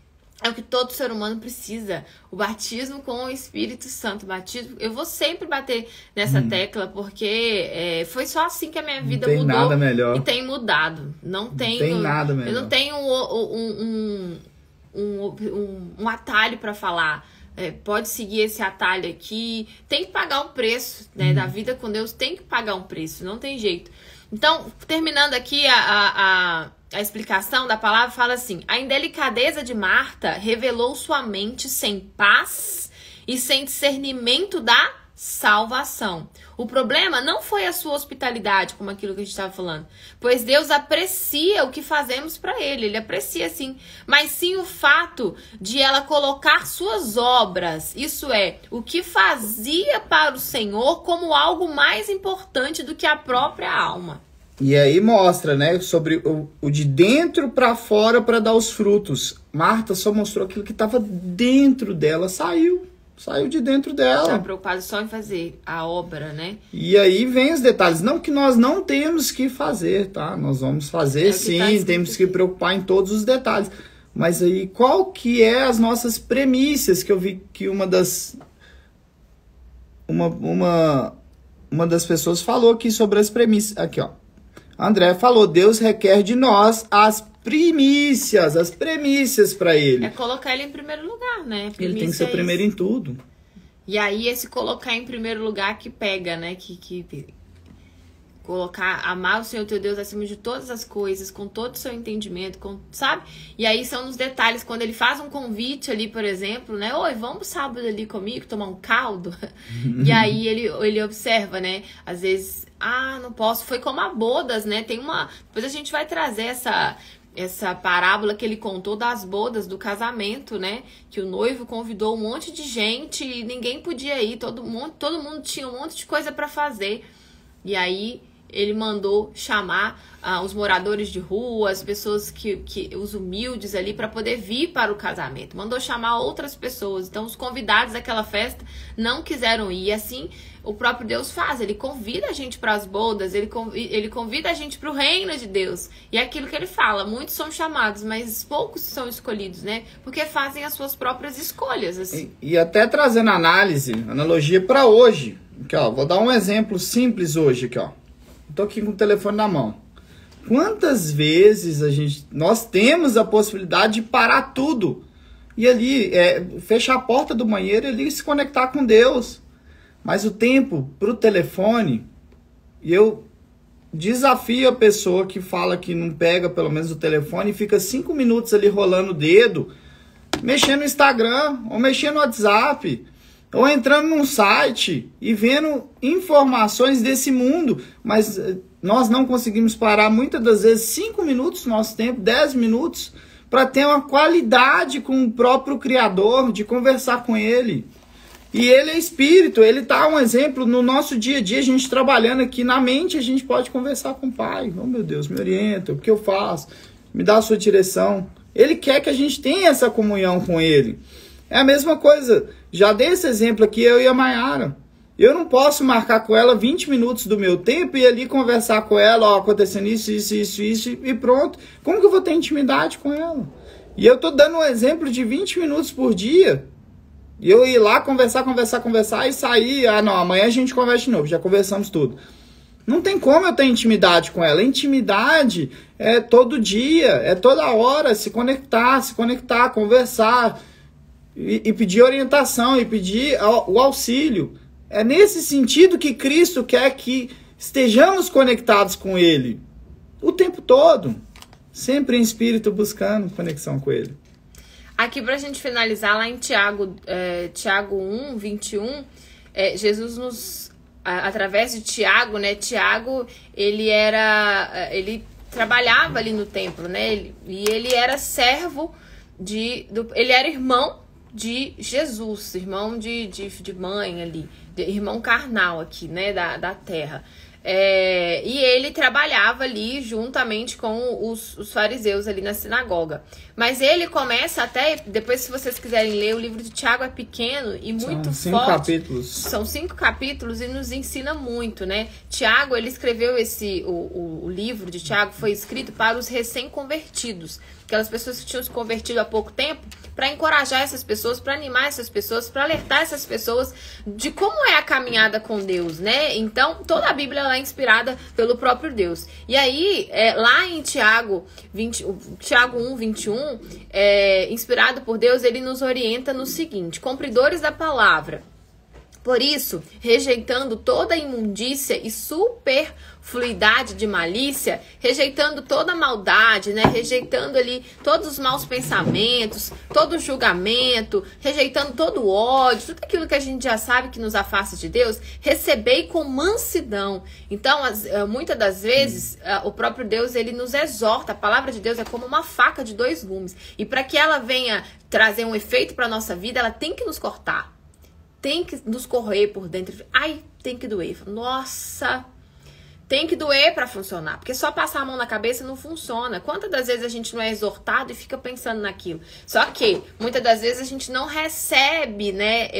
É o que todo ser humano precisa. O batismo com o Espírito Santo. Batismo. Eu vou sempre bater nessa tecla, porque foi só assim que a minha vida mudou. Não tem nada melhor. E tem mudado. Não tem nada melhor. Eu não tenho um atalho para falar. Pode seguir esse atalho aqui. Tem que pagar um preço, né? Da vida com Deus tem que pagar um preço. Não tem jeito. Então, terminando aqui a explicação da palavra, fala assim: a indelicadeza de Marta revelou sua mente sem paz e sem discernimento da salvação. O problema não foi a sua hospitalidade, como aquilo que a gente estava falando, pois Deus aprecia o que fazemos para Ele aprecia sim, mas sim o fato de ela colocar suas obras, isso é, o que fazia para o Senhor como algo mais importante do que a própria alma. E aí mostra, né, sobre o de dentro para fora para dar os frutos. Marta só mostrou aquilo que estava dentro dela, saiu de dentro dela. Estava preocupado só em fazer a obra, né? E aí vem os detalhes. Não que nós não temos que fazer, tá? Nós vamos fazer sim, temos que preocupar em todos os detalhes. Mas aí, qual que é as nossas premissas? Que eu vi que uma das pessoas falou aqui sobre as premissas. Aqui, ó. André falou, Deus requer de nós as premissas para ele. É colocar ele em primeiro lugar, né? Ele tem que ser o primeiro em tudo. E aí esse colocar em primeiro lugar que pega, né? Que colocar, amar o Senhor teu Deus acima de todas as coisas, com todo o seu entendimento, sabe? E aí são nos detalhes, quando ele faz um convite ali, por exemplo, né? Oi, vamos sábado ali comigo tomar um caldo? E aí ele observa, né? Às vezes, não posso. Foi como a bodas, né? Depois a gente vai trazer essa parábola que ele contou das bodas, do casamento, né? Que o noivo convidou um monte de gente e ninguém podia ir, todo mundo tinha um monte de coisa para fazer. E aí ele mandou chamar os moradores de rua, as pessoas os humildes ali, para poder vir para o casamento. Mandou chamar outras pessoas. Então os convidados daquela festa não quiseram ir. E assim o próprio Deus faz. Ele convida a gente para as bodas, ele convida a gente para o reino de Deus. E é aquilo que ele fala, muitos são chamados, mas poucos são escolhidos, né? Porque fazem as suas próprias escolhas. Assim. E até trazendo analogia para hoje. Aqui, ó, vou dar um exemplo simples hoje, aqui, ó. Tô aqui com o telefone na mão. Quantas vezes nós temos a possibilidade de parar tudo e ali fechar a porta do banheiro e ali se conectar com Deus? Mas o tempo pro telefone, eu desafio a pessoa que fala que não pega pelo menos o telefone e fica 5 minutos ali rolando o dedo, mexendo no Instagram ou mexendo no WhatsApp, ou entrando num site e vendo informações desse mundo, mas nós não conseguimos parar muitas das vezes 5 minutos do nosso tempo, 10 minutos, para ter uma qualidade com o próprio Criador, de conversar com Ele. E Ele é Espírito, Ele tá um exemplo no nosso dia a dia, a gente trabalhando aqui na mente, a gente pode conversar com o Pai. Oh meu Deus, me orienta, o que eu faço? Me dá a sua direção. Ele quer que a gente tenha essa comunhão com Ele. É a mesma coisa. Já dei esse exemplo aqui, eu e a Mayara. Eu não posso marcar com ela 20 minutos do meu tempo e ali conversar com ela, ó, acontecendo isso e pronto. Como que eu vou ter intimidade com ela? E eu tô dando um exemplo de 20 minutos por dia. E eu ir lá conversar e sair. Não, amanhã a gente conversa de novo, já conversamos tudo. Não tem como eu ter intimidade com ela. Intimidade é todo dia, é toda hora, se conectar, conversar. E pedir orientação, e pedir o auxílio. É nesse sentido que Cristo quer que estejamos conectados com Ele. O tempo todo. Sempre em espírito, buscando conexão com Ele. Aqui pra gente finalizar, lá em Tiago 1, 21, Jesus nos... através de Tiago, né? Tiago, ele trabalhava ali no templo, né? E ele era servo ele era irmão de Jesus, irmão de mãe ali, irmão carnal aqui, né, da terra. E ele trabalhava ali juntamente com os fariseus ali na sinagoga. Mas ele começa até, depois se vocês quiserem ler, o livro de Tiago é pequeno e muito forte. 5 capítulos. São 5 capítulos e nos ensina muito, né? Tiago, ele escreveu o livro de Tiago, foi escrito para os recém-convertidos. Aquelas pessoas que tinham se convertido há pouco tempo, para encorajar essas pessoas, para animar essas pessoas, para alertar essas pessoas de como é a caminhada com Deus, né? Então, toda a Bíblia ela é inspirada pelo próprio Deus. E aí, lá em Tiago 1, 21, inspirado por Deus, ele nos orienta no seguinte: cumpridores da palavra, Por isso, rejeitando toda imundícia e superfluidade de malícia, rejeitando toda maldade, né? Rejeitando ali todos os maus pensamentos, todo julgamento, rejeitando todo o ódio, tudo aquilo que a gente já sabe que nos afasta de Deus, recebei com mansidão. Então, muitas das vezes, o próprio Deus, ele nos exorta. A palavra de Deus é como uma faca de 2 gumes. E para que ela venha trazer um efeito para a nossa vida, ela tem que nos cortar. Tem que nos corroer por dentro. Ai, tem que doer. Nossa, tem que doer para funcionar. Porque só passar a mão na cabeça não funciona. Quantas das vezes a gente não é exortado e fica pensando naquilo? Só que, muitas das vezes a gente não recebe, né?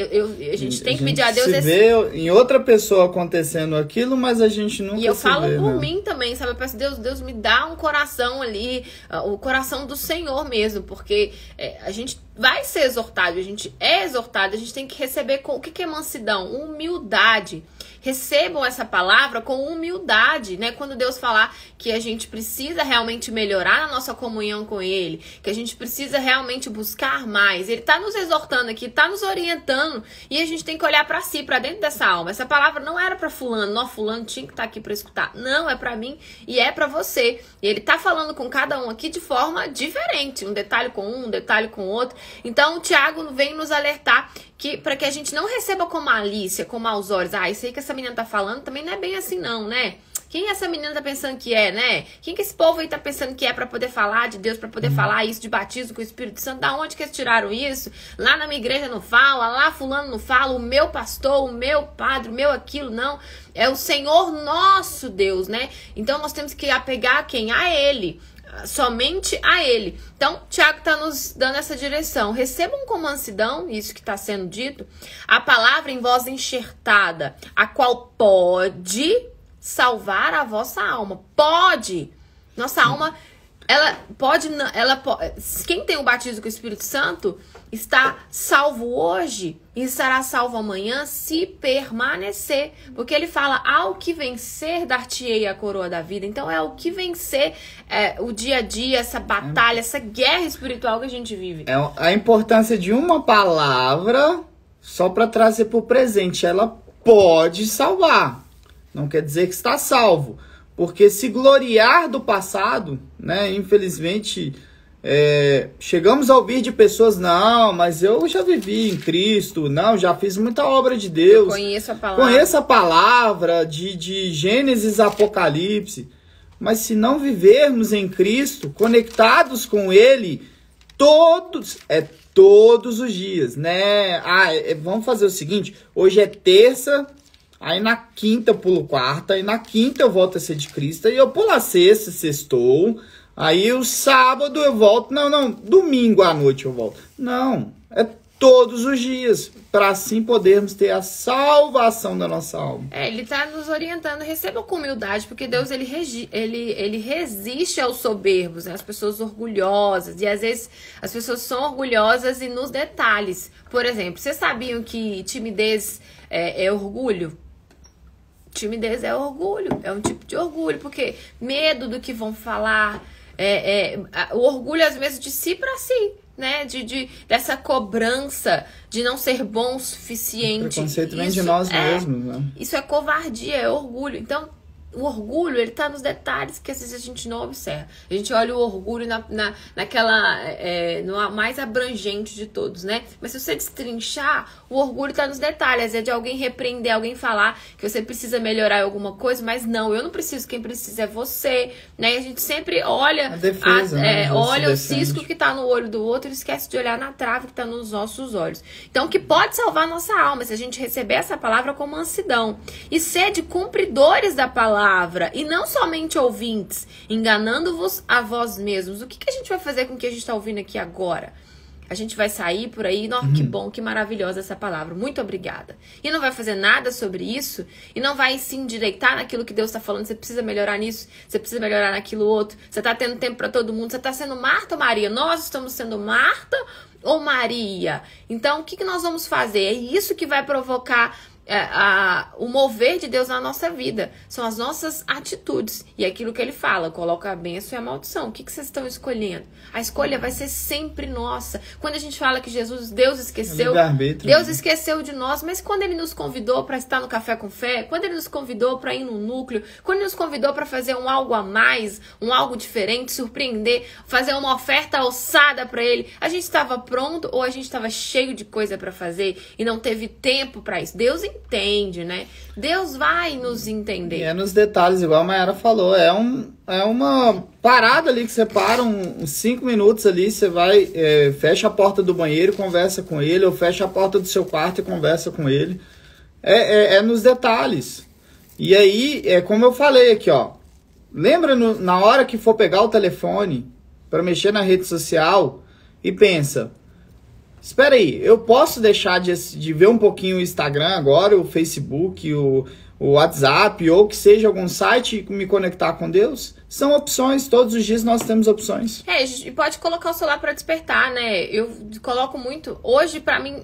A gente tem que pedir a Deus... Se vê em outra pessoa acontecendo aquilo, mas a gente nunca se vê. E eu falo por mim também, sabe? Eu peço, Deus me dá um coração ali, o coração do Senhor mesmo. Porque a gente vai ser exortado, a gente é exortado, a gente tem que receber o que é mansidão? Humildade. Recebam essa palavra com humildade, né? Quando Deus falar que a gente precisa realmente melhorar a nossa comunhão com Ele, que a gente precisa realmente buscar mais, Ele tá nos exortando aqui, tá nos orientando, e a gente tem que olhar para si, para dentro dessa alma. Essa palavra não era para fulano, não, fulano tinha que estar aqui para escutar. Não, é para mim e é para você. E Ele tá falando com cada um aqui de forma diferente, um detalhe com um detalhe com outro. Então, o Tiago vem nos alertar para que a gente não receba com malícia, com maus olhos. Isso aí que essa menina tá falando também não é bem assim não, né? Quem essa menina tá pensando que é, né? Quem que esse povo aí tá pensando que é pra poder falar de Deus, pra poder falar isso de batismo com o Espírito Santo? Da onde que eles tiraram isso? Lá na minha igreja não fala, lá fulano não fala, o meu pastor, o meu padre, o meu aquilo, não. É o Senhor nosso Deus, né? Então nós temos que apegar a quem? A Ele. Somente a Ele. Então, Tiago está nos dando essa direção. Recebam com mansidão, isso que está sendo dito, a palavra em voz enxertada, a qual pode salvar a vossa alma. Pode! Nossa alma, ela pode... Quem tem o batismo com o Espírito Santo está salvo hoje e estará salvo amanhã se permanecer. Porque ele fala, ao que vencer, dar-te-ei a coroa da vida. Então é o que vencer o dia a dia, essa batalha, essa guerra espiritual que a gente vive. É a importância de uma palavra só para trazer para o presente. Ela pode salvar. Não quer dizer que está salvo. Porque se gloriar do passado, né, infelizmente... chegamos a ouvir de pessoas, não, mas eu já vivi em Cristo, não, já fiz muita obra de Deus. Conheço a palavra. Conheço a palavra de Gênesis a Apocalipse. Mas se não vivermos em Cristo, conectados com Ele, todos os dias, né? Vamos fazer o seguinte, hoje é terça, aí na quinta eu pulo quarta, aí na quinta eu volto a ser de Cristo, aí eu pulo a sexta, sextou. Aí o sábado eu volto, domingo à noite eu volto. Não, é todos os dias, para assim podermos ter a salvação da nossa alma. Ele está nos orientando, receba com humildade, porque Deus ele resiste aos soberbos, né? As pessoas orgulhosas, e às vezes as pessoas são orgulhosas e nos detalhes. Por exemplo, vocês sabiam que timidez é orgulho? Timidez é orgulho, é um tipo de orgulho, porque medo do que vão falar, o orgulho às vezes de si para si, né? Dessa cobrança de não ser bom o suficiente. O preconceito vem de nós mesmos, né? Isso é covardia, é orgulho. Então, o orgulho, ele tá nos detalhes que às vezes a gente não observa. A gente olha o orgulho no mais abrangente de todos, né? Mas se você destrinchar, o orgulho tá nos detalhes. É de alguém repreender, alguém falar que você precisa melhorar em alguma coisa, mas não, eu não preciso, quem precisa é você, né? E a gente sempre olha a defesa, olha o cisco que tá no olho do outro e esquece de olhar na trave que tá nos nossos olhos. Então, o que pode salvar a nossa alma, se a gente receber essa palavra com mansidão. E sede cumpridores da palavra, e não somente ouvintes, enganando-vos a vós mesmos. O que a gente vai fazer com o que a gente está ouvindo aqui agora? A gente vai sair por aí, que bom, que maravilhosa essa palavra, muito obrigada. E não vai fazer nada sobre isso, e não vai se endireitar naquilo que Deus está falando, você precisa melhorar nisso, você precisa melhorar naquilo outro, você está tendo tempo para todo mundo, você está sendo Marta ou Maria? Nós estamos sendo Marta ou Maria? Então, o que nós vamos fazer? É isso que vai provocar o mover de Deus na nossa vida. São as nossas atitudes. E é aquilo que ele fala, coloca a bênção e a maldição. O que vocês estão escolhendo? A escolha vai ser sempre nossa. Quando a gente fala que Deus esqueceu, Deus esqueceu de nós, mas quando ele nos convidou para estar no Café com Fé, quando ele nos convidou para ir no núcleo, quando ele nos convidou para fazer algo a mais, algo diferente, surpreender, fazer uma oferta ousada para ele, a gente estava pronto ou a gente estava cheio de coisa para fazer e não teve tempo para isso? Deus entende, né? Deus vai nos entender. E é nos detalhes, igual a Mayara falou, é uma parada ali que você para uns 5 minutos ali, você vai, fecha a porta do banheiro e conversa com ele, ou fecha a porta do seu quarto e conversa com ele. É nos detalhes. E aí, como eu falei aqui, ó, lembra na hora que for pegar o telefone para mexer na rede social e pensa, espera aí, eu posso deixar de ver um pouquinho o Instagram agora, o Facebook, o WhatsApp, ou que seja algum site e me conectar com Deus? São opções, todos os dias nós temos opções. E pode colocar o celular para despertar, né? Eu coloco muito, hoje pra mim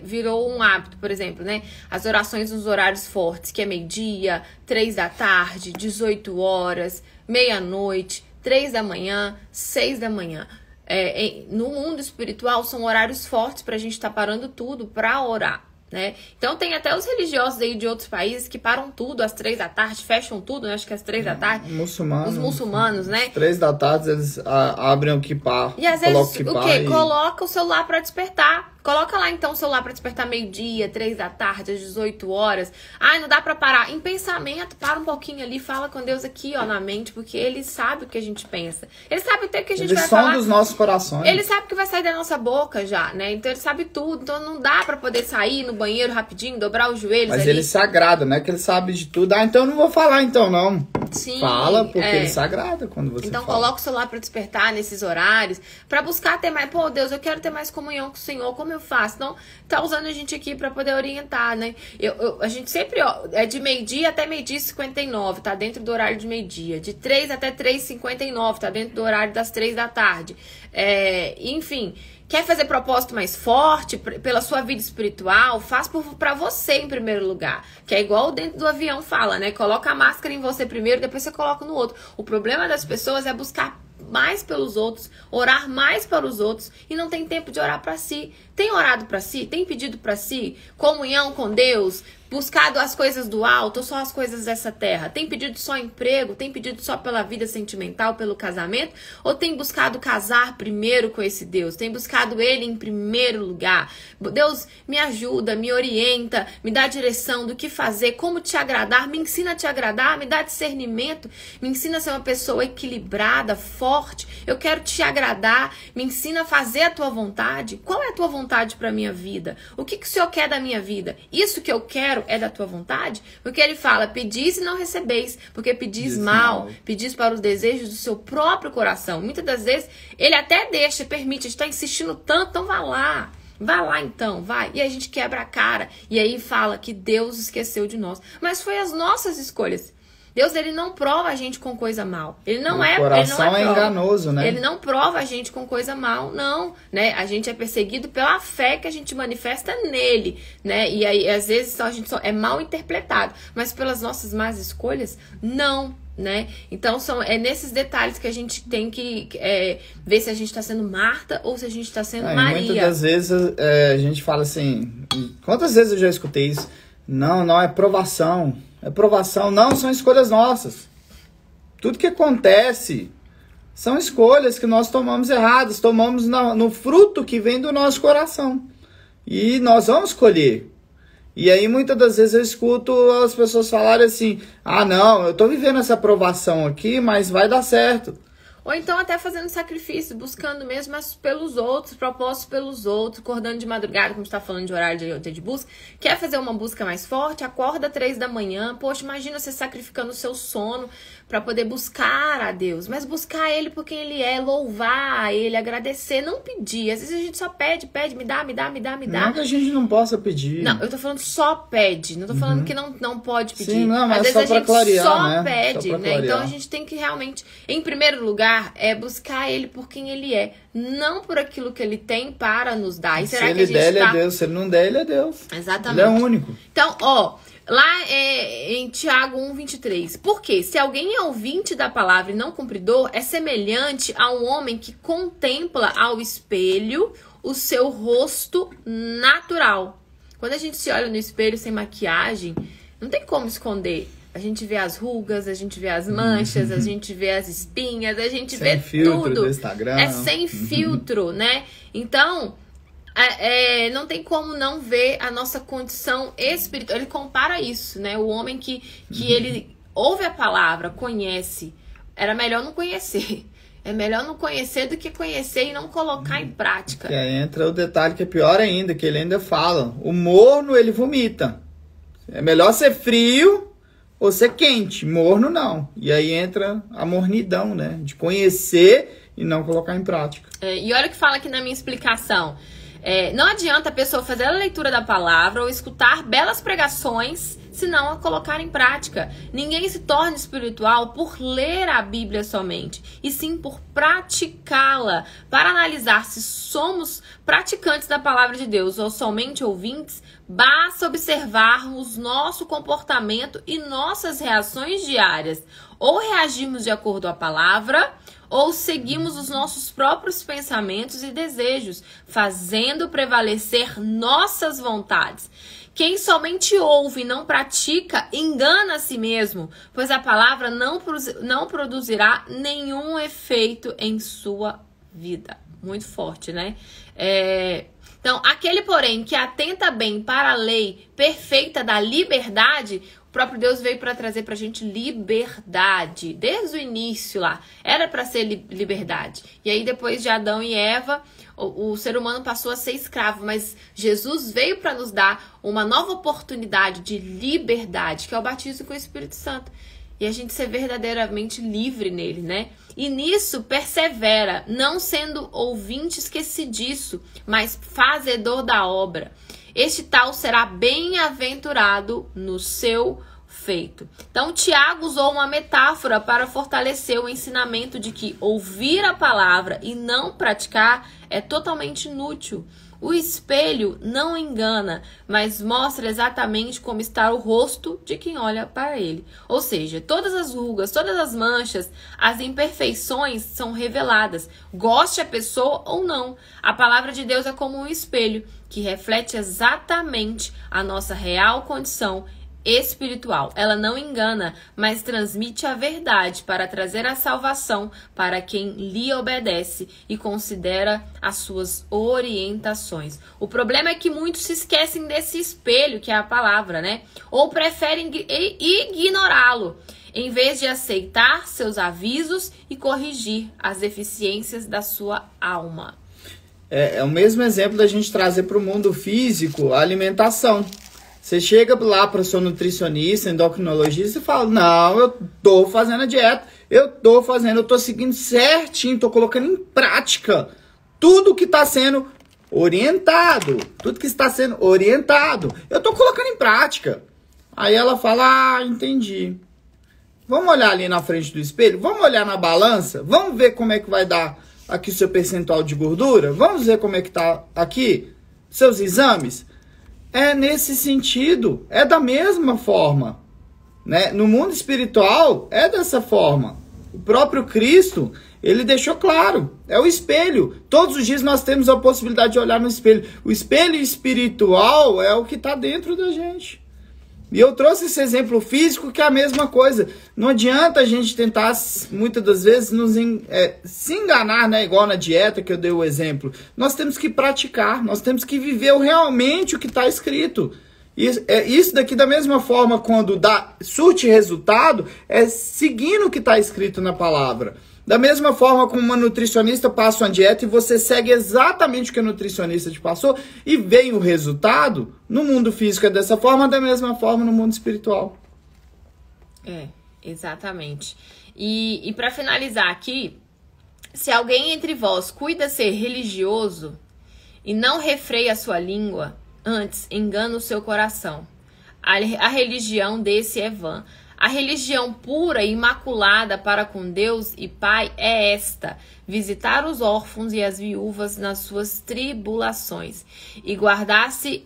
virou um hábito, por exemplo, né? As orações nos horários fortes, que é meio-dia, 3 da tarde, 18 horas, meia-noite, 3 da manhã, 6 da manhã. No mundo espiritual são horários fortes pra gente estar parando tudo pra orar, né? Então tem até os religiosos aí de outros países que param tudo às 3 da tarde, fecham tudo, né? Acho que às 3 da tarde. Os muçulmanos, né? Às 3 da tarde eles abrem o kippah. E às vezes coloca o celular pra despertar. Coloca lá então o celular para despertar meio-dia, 3 da tarde, às 18 horas. Ai, não dá para parar. Em pensamento, para um pouquinho ali, fala com Deus aqui, ó, na mente, porque Ele sabe o que a gente pensa. Ele sabe até o que a gente vai falar. Ele sonda os nossos corações. Ele sabe o que vai sair da nossa boca já, né? Então Ele sabe tudo. Então não dá para poder sair no banheiro rapidinho, dobrar os joelhos ali. Mas Ele se agrada, né? Que Ele sabe de tudo. Ah, então eu não vou falar então, não. Sim. Fala, porque Ele se agrada quando você então fala. Coloca o celular para despertar nesses horários, para buscar ter mais... Pô, Deus, eu quero ter mais comunhão com o Senhor. Como eu faço? Então, tá usando a gente aqui para poder orientar, né? A gente sempre, ó, é de meio-dia até meio-dia e 59, tá dentro do horário de meio-dia. De 3 até 3h59, tá dentro do horário das 3 da tarde. Enfim, quer fazer propósito mais forte pela sua vida espiritual? Faz pra você em primeiro lugar. Que é igual dentro do avião fala, né? Coloca a máscara em você primeiro, depois você coloca no outro. O problema das pessoas é buscar mais pelos outros, orar mais para os outros e não tem tempo de orar para si. Tem orado para si? Tem pedido para si? Comunhão com Deus? Buscado as coisas do alto ou só as coisas dessa terra? Tem pedido só emprego? Tem pedido só pela vida sentimental, pelo casamento? Ou tem buscado casar primeiro com esse Deus? Tem buscado Ele em primeiro lugar? Deus, me ajuda, me orienta, me dá direção do que fazer, como te agradar, me ensina a te agradar, me dá discernimento, me ensina a ser uma pessoa equilibrada, forte. Eu quero te agradar, me ensina a fazer a tua vontade. Qual é a tua vontade para minha vida? O que o Senhor quer da minha vida? Isso que eu quero é da tua vontade? Porque Ele fala, pedis e não recebeis, porque pedis mal, pedis para os desejos do seu próprio coração. Muitas das vezes, Ele até permite, está insistindo tanto, então vá lá. Vai lá então, vai. E a gente quebra a cara. E aí fala que Deus esqueceu de nós. Mas foi as nossas escolhas. Deus, Ele não prova a gente com coisa mal. Ele não é prova. O coração é enganoso, né? Ele não prova a gente com coisa mal, não, né? A gente é perseguido pela fé que a gente manifesta nele, né? E aí, às vezes, a gente é mal interpretado. Mas pelas nossas más escolhas, não, né? Então, é nesses detalhes que a gente tem que ver se a gente está sendo Marta ou se a gente está sendo Maria. Muitas das vezes a gente fala assim... Quantas vezes eu já escutei isso? Não é provação. É provação. Não, são escolhas nossas. Tudo que acontece são escolhas que nós tomamos erradas. Tomamos no fruto que vem do nosso coração. E nós vamos colher. E aí muitas das vezes eu escuto as pessoas falarem assim, ah não, eu tô vivendo essa provação aqui, mas vai dar certo. Ou então até fazendo sacrifício, buscando mesmo, mas pelos outros, propósitos pelos outros, acordando de madrugada, como a gente tá falando de horário de busca. Quer fazer uma busca mais forte? Acorda 3 da manhã. Poxa, imagina você sacrificando o seu sono para poder buscar a Deus. Mas buscar Ele por quem Ele é, louvar Ele, agradecer, não pedir. Às vezes a gente só pede, me dá. Não que a gente não possa pedir. Não, eu tô falando só pede. Não tô falando que não pode pedir. Sim, não, mas às vezes só a gente clarear, só né? pede, né? Então a gente tem que realmente, em primeiro lugar, buscar é buscar ele por quem ele é, não por aquilo que ele tem para nos dar. E será se que ele der, ele é Deus. Se ele não der, ele é Deus. Exatamente. Ele é único. Então, ó, lá em Tiago 1:23. Porque se alguém é ouvinte da palavra e não cumpridor, é semelhante a um homem que contempla ao espelho o seu rosto natural. Quando a gente se olha no espelho sem maquiagem, não tem como esconder. A gente vê as rugas, a gente vê as manchas, a gente vê as espinhas, a gente vê tudo. Do Instagram. É sem filtro, né? Então, não tem como não ver a nossa condição espiritual. Ele compara isso, né? O homem que ele ouve a palavra, conhece. Era melhor não conhecer. É melhor não conhecer do que conhecer e não colocar em prática. E aí entra o detalhe que é pior ainda, que ele ainda fala. O morno, ele vomita. É melhor ser frio ou ser quente. Morno, não. E aí entra a mornidão, né? De conhecer e não colocar em prática. E olha o que fala aqui na minha explicação. Não adianta a pessoa fazer a leitura da palavra ou escutar belas pregações se não a colocar em prática. Ninguém se torna espiritual por ler a Bíblia somente, e sim por praticá-la. Para analisar se somos praticantes da palavra de Deus ou somente ouvintes, basta observarmos nosso comportamento e nossas reações diárias. Ou reagimos de acordo com a palavra, ou seguimos os nossos próprios pensamentos e desejos, fazendo prevalecer nossas vontades. Quem somente ouve e não pratica, engana a si mesmo, pois a palavra não produzirá nenhum efeito em sua vida. Muito forte, né? Então, aquele, porém, que atenta bem para a lei perfeita da liberdade, o próprio Deus veio para trazer para a gente liberdade. Desde o início lá, era para ser liberdade. E aí, depois de Adão e Eva, o ser humano passou a ser escravo, mas Jesus veio para nos dar uma nova oportunidade de liberdade, que é o batismo com o Espírito Santo. E a gente ser verdadeiramente livre nele, né? E nisso persevera, não sendo ouvinte esquecidiço, mas fazedor da obra. Este tal será bem-aventurado no seu feito. Então, Tiago usou uma metáfora para fortalecer o ensinamento de que ouvir a palavra e não praticar é totalmente inútil. O espelho não engana, mas mostra exatamente como está o rosto de quem olha para ele. Ou seja, todas as rugas, todas as manchas, as imperfeições são reveladas. Goste a pessoa ou não. A palavra de Deus é como um espelho que reflete exatamente a nossa real condição espiritual. Ela não engana, mas transmite a verdade para trazer a salvação para quem lhe obedece e considera as suas orientações. O problema é que muitos se esquecem desse espelho, que é a palavra, né? Ou preferem ignorá-lo, em vez de aceitar seus avisos e corrigir as deficiências da sua alma. É o mesmo exemplo da gente trazer para o mundo físico a alimentação. Você chega lá para o seu nutricionista, endocrinologista e fala, não, eu tô fazendo a dieta, eu tô seguindo certinho, tô colocando em prática tudo que está sendo orientado, eu tô colocando em prática. Aí ela fala, entendi. Vamos olhar ali na frente do espelho, vamos olhar na balança, vamos ver como é que vai dar aqui o seu percentual de gordura, vamos ver como é que tá aqui seus exames. É nesse sentido, é da mesma forma, né? No mundo espiritual, é dessa forma. O próprio Cristo, ele deixou claro, é o espelho. Todos os dias nós temos a possibilidade de olhar no espelho. O espelho espiritual é o que está dentro da gente. E eu trouxe esse exemplo físico que é a mesma coisa. Não adianta a gente tentar, muitas das vezes, se enganar, né? Igual na dieta que eu dei o exemplo. Nós temos que praticar, nós temos que viver realmente o que está escrito. Isso daqui, da mesma forma, quando surte resultado, é seguindo o que está escrito na palavra. Da mesma forma como uma nutricionista passa uma dieta e você segue exatamente o que a nutricionista te passou e vem o resultado, no mundo físico é dessa forma, da mesma forma no mundo espiritual. Exatamente. E para finalizar aqui, se alguém entre vós cuida ser religioso e não refreia a sua língua, antes engana o seu coração. A religião desse é vã. A religião pura e imaculada para com Deus e Pai é esta: visitar os órfãos e as viúvas nas suas tribulações e guardar-se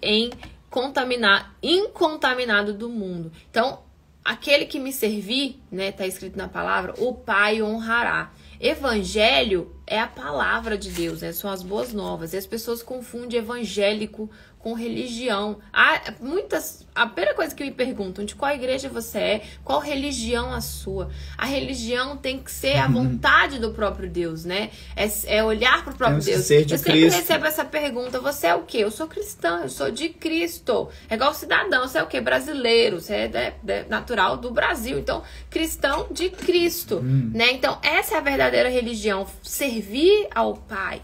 incontaminado do mundo. Então, aquele que me servir, né, tá escrito na palavra, o Pai honrará. Evangelho é a palavra de Deus, né? São as boas novas. E as pessoas confundem evangélico com religião. A primeira coisa que me perguntam, de qual igreja você é, qual religião a sua. A religião tem que ser a vontade do próprio Deus, né? É olhar para o próprio Deus. Ser de eu sempre Cristo. recebo essa pergunta, você é o quê? Eu sou cristã, eu sou de Cristo. É igual cidadão, você é o quê? Brasileiro, você é natural do Brasil. Então, cristão de Cristo, né? Então, essa é a verdadeira religião, servir ao Pai.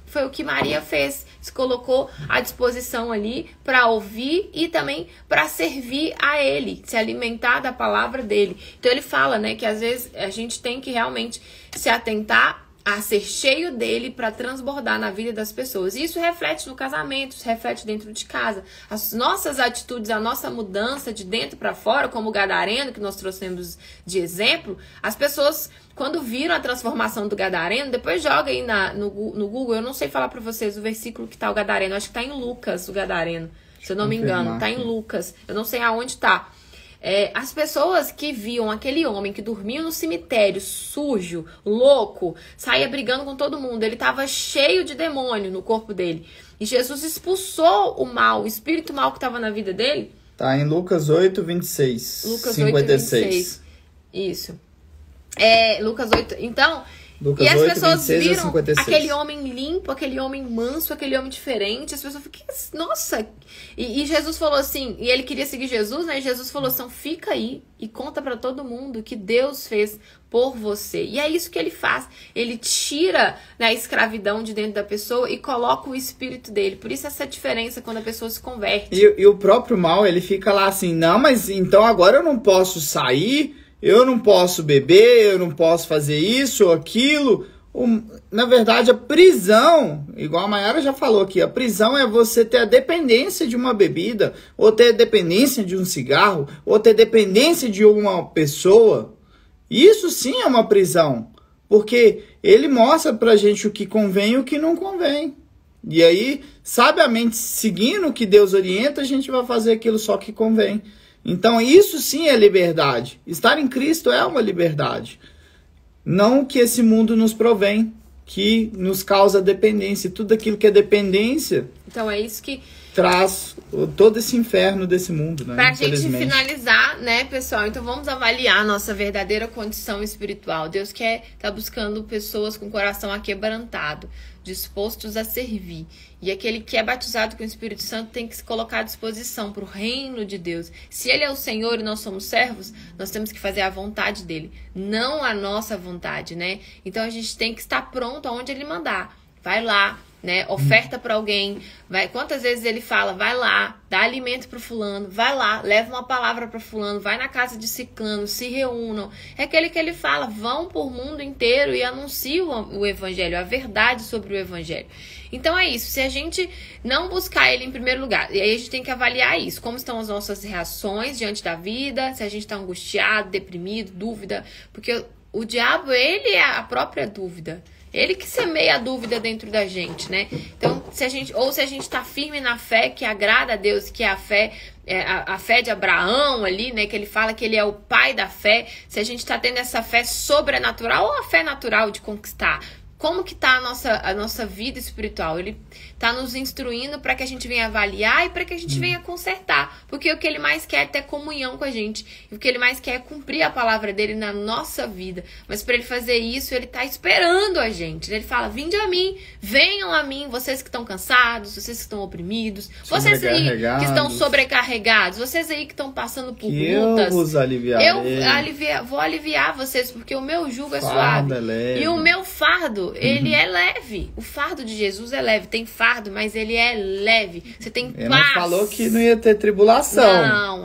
Foi o que Maria fez, se colocou à disposição ali para ouvir e também para servir a Ele, se alimentar da palavra dele. Então ele fala, né, que às vezes a gente tem que realmente se atentar a ser cheio dele para transbordar na vida das pessoas. E isso reflete no casamento, isso reflete dentro de casa. As nossas atitudes, a nossa mudança de dentro para fora, como o gadareno que nós trouxemos de exemplo, as pessoas, quando viram a transformação do gadareno, depois joga aí no Google, eu não sei falar para vocês o versículo que tá o gadareno, acho que tá em Lucas o gadareno, se eu não me engano, tá em Lucas, eu não sei aonde tá. As pessoas que viam aquele homem que dormia no cemitério, sujo, louco, saía brigando com todo mundo, ele estava cheio de demônio no corpo dele. E Jesus expulsou o mal, o espírito mal que estava na vida dele. Tá em Lucas 8, 26. Lucas 56. 8, 26. Isso. Lucas 8. Então... Lucas e as 8, pessoas 26 viram a 56. aquele homem limpo, aquele homem manso, aquele homem diferente. As pessoas ficam, nossa. E Jesus falou assim, e ele queria seguir Jesus, né? E Jesus falou assim, fica aí e conta pra todo mundo o que Deus fez por você. E é isso que ele faz. Ele tira, né, a escravidão de dentro da pessoa e coloca o espírito dele. Por isso essa diferença quando a pessoa se converte. E o próprio mal, ele fica lá assim, não, mas então agora eu não posso sair... Eu não posso beber, eu não posso fazer isso ou aquilo. Na verdade, a prisão, igual a Mayara já falou aqui, a prisão é você ter a dependência de uma bebida, ou ter a dependência de um cigarro, ou ter dependência de uma pessoa. Isso sim é uma prisão, porque ele mostra pra gente o que convém e o que não convém. E aí, sabiamente, seguindo o que Deus orienta, a gente vai fazer aquilo só que convém. Então isso sim é liberdade. Estar em Cristo é uma liberdade. Não que esse mundo nos provém, que nos causa dependência. Tudo aquilo que é dependência... Então é isso que... traz todo esse inferno desse mundo, né? Pra gente finalizar, né, pessoal? Então vamos avaliar a nossa verdadeira condição espiritual. Deus tá buscando pessoas com o coração aquebrantado, dispostos a servir. E aquele que é batizado com o Espírito Santo tem que se colocar à disposição para o reino de Deus. Se ele é o Senhor e nós somos servos, nós temos que fazer a vontade dele, não a nossa vontade, né? Então a gente tem que estar pronto aonde ele mandar. Vai lá, né? Oferta para alguém. Quantas vezes ele fala, vai lá, dá alimento para fulano, vai lá, leva uma palavra para fulano, vai na casa de ciclano, se reúnam. É aquele que ele fala, vão por mundo inteiro e anunciam o evangelho, a verdade sobre o evangelho. Então é isso, se a gente não buscar ele em primeiro lugar, e aí a gente tem que avaliar isso, como estão as nossas reações diante da vida, se a gente está angustiado, deprimido, dúvida, porque o diabo, ele é a própria dúvida. Ele que semeia a dúvida dentro da gente, né? Então, se a gente tá firme na fé que agrada a Deus, que é a fé de Abraão ali, né? Que ele fala que ele é o pai da fé. Se a gente tá tendo essa fé sobrenatural ou a fé natural de conquistar, como que tá a nossa vida espiritual? Ele tá nos instruindo para que a gente venha avaliar e para que a gente venha consertar. Porque o que ele mais quer é ter comunhão com a gente. E o que ele mais quer é cumprir a palavra dele na nossa vida. Mas para ele fazer isso, ele tá esperando a gente. Ele fala, vinde a mim, venham a mim, vocês que estão cansados, vocês que estão oprimidos, vocês aí que estão sobrecarregados, vocês aí que estão passando por lutas. Eu vos aliviarei. Eu vou aliviar vocês, porque o meu jugo é suave. E o meu fardo, ele é leve. O fardo de Jesus é leve. Tem fardo, mas ele é leve. Você tem paz. Ele não falou que não ia ter tribulação. Não,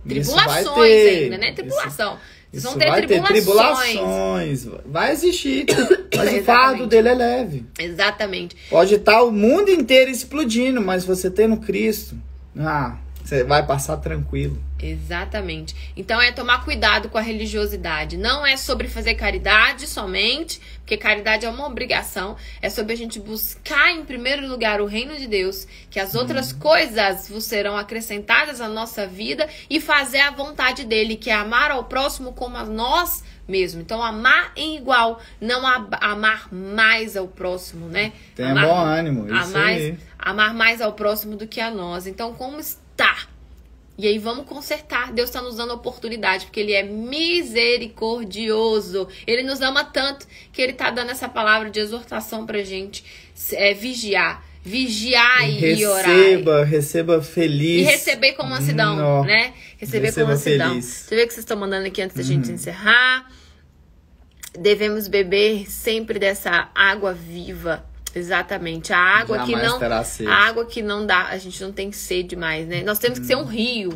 tribulações ainda, né? Tribulação. Isso vão ter vai tribulações. Vai existir. Mas o fardo dele é leve. Exatamente. Pode estar o mundo inteiro explodindo, mas você tendo Cristo, Você vai passar tranquilo. Exatamente. Então é tomar cuidado com a religiosidade. Não é sobre fazer caridade somente, porque caridade é uma obrigação. É sobre a gente buscar em primeiro lugar o reino de Deus, que as outras coisas vos serão acrescentadas à nossa vida, e fazer a vontade dele, que é amar ao próximo como a nós mesmo. Então amar em igual, não amar mais ao próximo, né? Tenha bom ânimo, isso aí. Amar mais ao próximo do que a nós. Então como está? E aí vamos consertar. Deus está nos dando a oportunidade, porque Ele é misericordioso. Ele nos ama tanto que Ele está dando essa palavra de exortação pra gente. Vigiar e orar. Receba feliz. E receber com mansidão, né? Receber com mansidão. Feliz. Você vê que vocês estão mandando aqui antes da gente encerrar. Devemos beber sempre dessa água viva. Exatamente. A água Jamais que não, terá sede. a água que não dá, a gente não tem sede mais, né? Nós temos que ser um rio.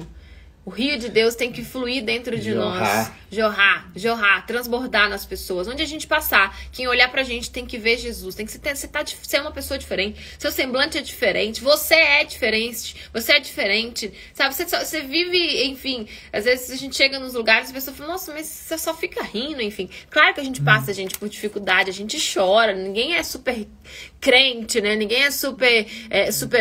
O rio de Deus tem que fluir dentro de nós. Jorrar, transbordar nas pessoas. Onde a gente passar, quem olhar pra gente tem que ver Jesus. Tem que ser uma pessoa diferente. Seu semblante é diferente. Você é diferente. Sabe? Você vive, enfim. Às vezes a gente chega nos lugares e a pessoa fala, nossa, mas você só fica rindo, enfim. Claro que a gente passa, gente, por dificuldade. A gente chora. Ninguém é super crente, né? Ninguém é super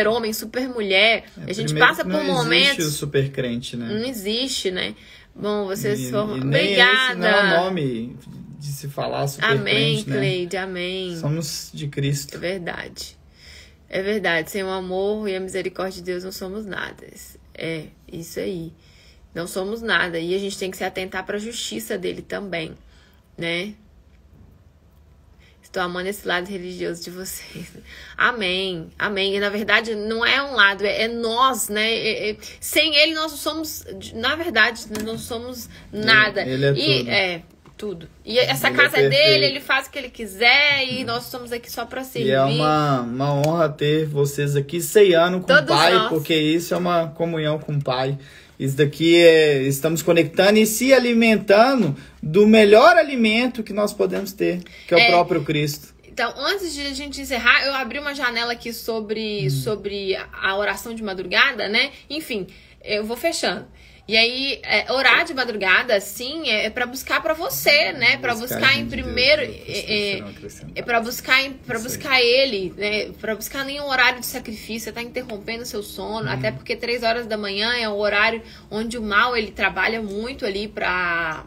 homem, super mulher. A gente passa por momentos... Não existe o super crente, né? Não existe, né? Bom, vocês foram... Obrigada. Esse não é o nome de se falar super amém, crente, né? Cleide, amém. Somos de Cristo. É verdade. É verdade. Sem o amor e a misericórdia de Deus não somos nada. É, isso aí. Não somos nada. E a gente tem que se atentar para a justiça dele também, né? Estou amando esse lado religioso de vocês. Amém, amém. E na verdade não é um lado, é nós, né? Sem ele nós não somos, na verdade, não somos nada. Ele é tudo. Tudo. E essa casa é dele, ele faz o que ele quiser e nós estamos aqui só para servir. E é uma honra ter vocês aqui ceiando com o Pai, porque isso é uma comunhão com o Pai. Isso daqui estamos conectando e se alimentando do melhor alimento que nós podemos ter, que é o próprio Cristo. Então, antes de a gente encerrar, eu abri uma janela aqui sobre a oração de madrugada, né? Enfim, eu vou fechando. E aí, orar de madrugada, sim, é para buscar para você, né? Para buscar em primeiro, para buscar ele, né? Para buscar nenhum horário de sacrifício, você tá interrompendo o seu sono, até porque 3 horas da manhã é o horário onde o mal ele trabalha muito ali para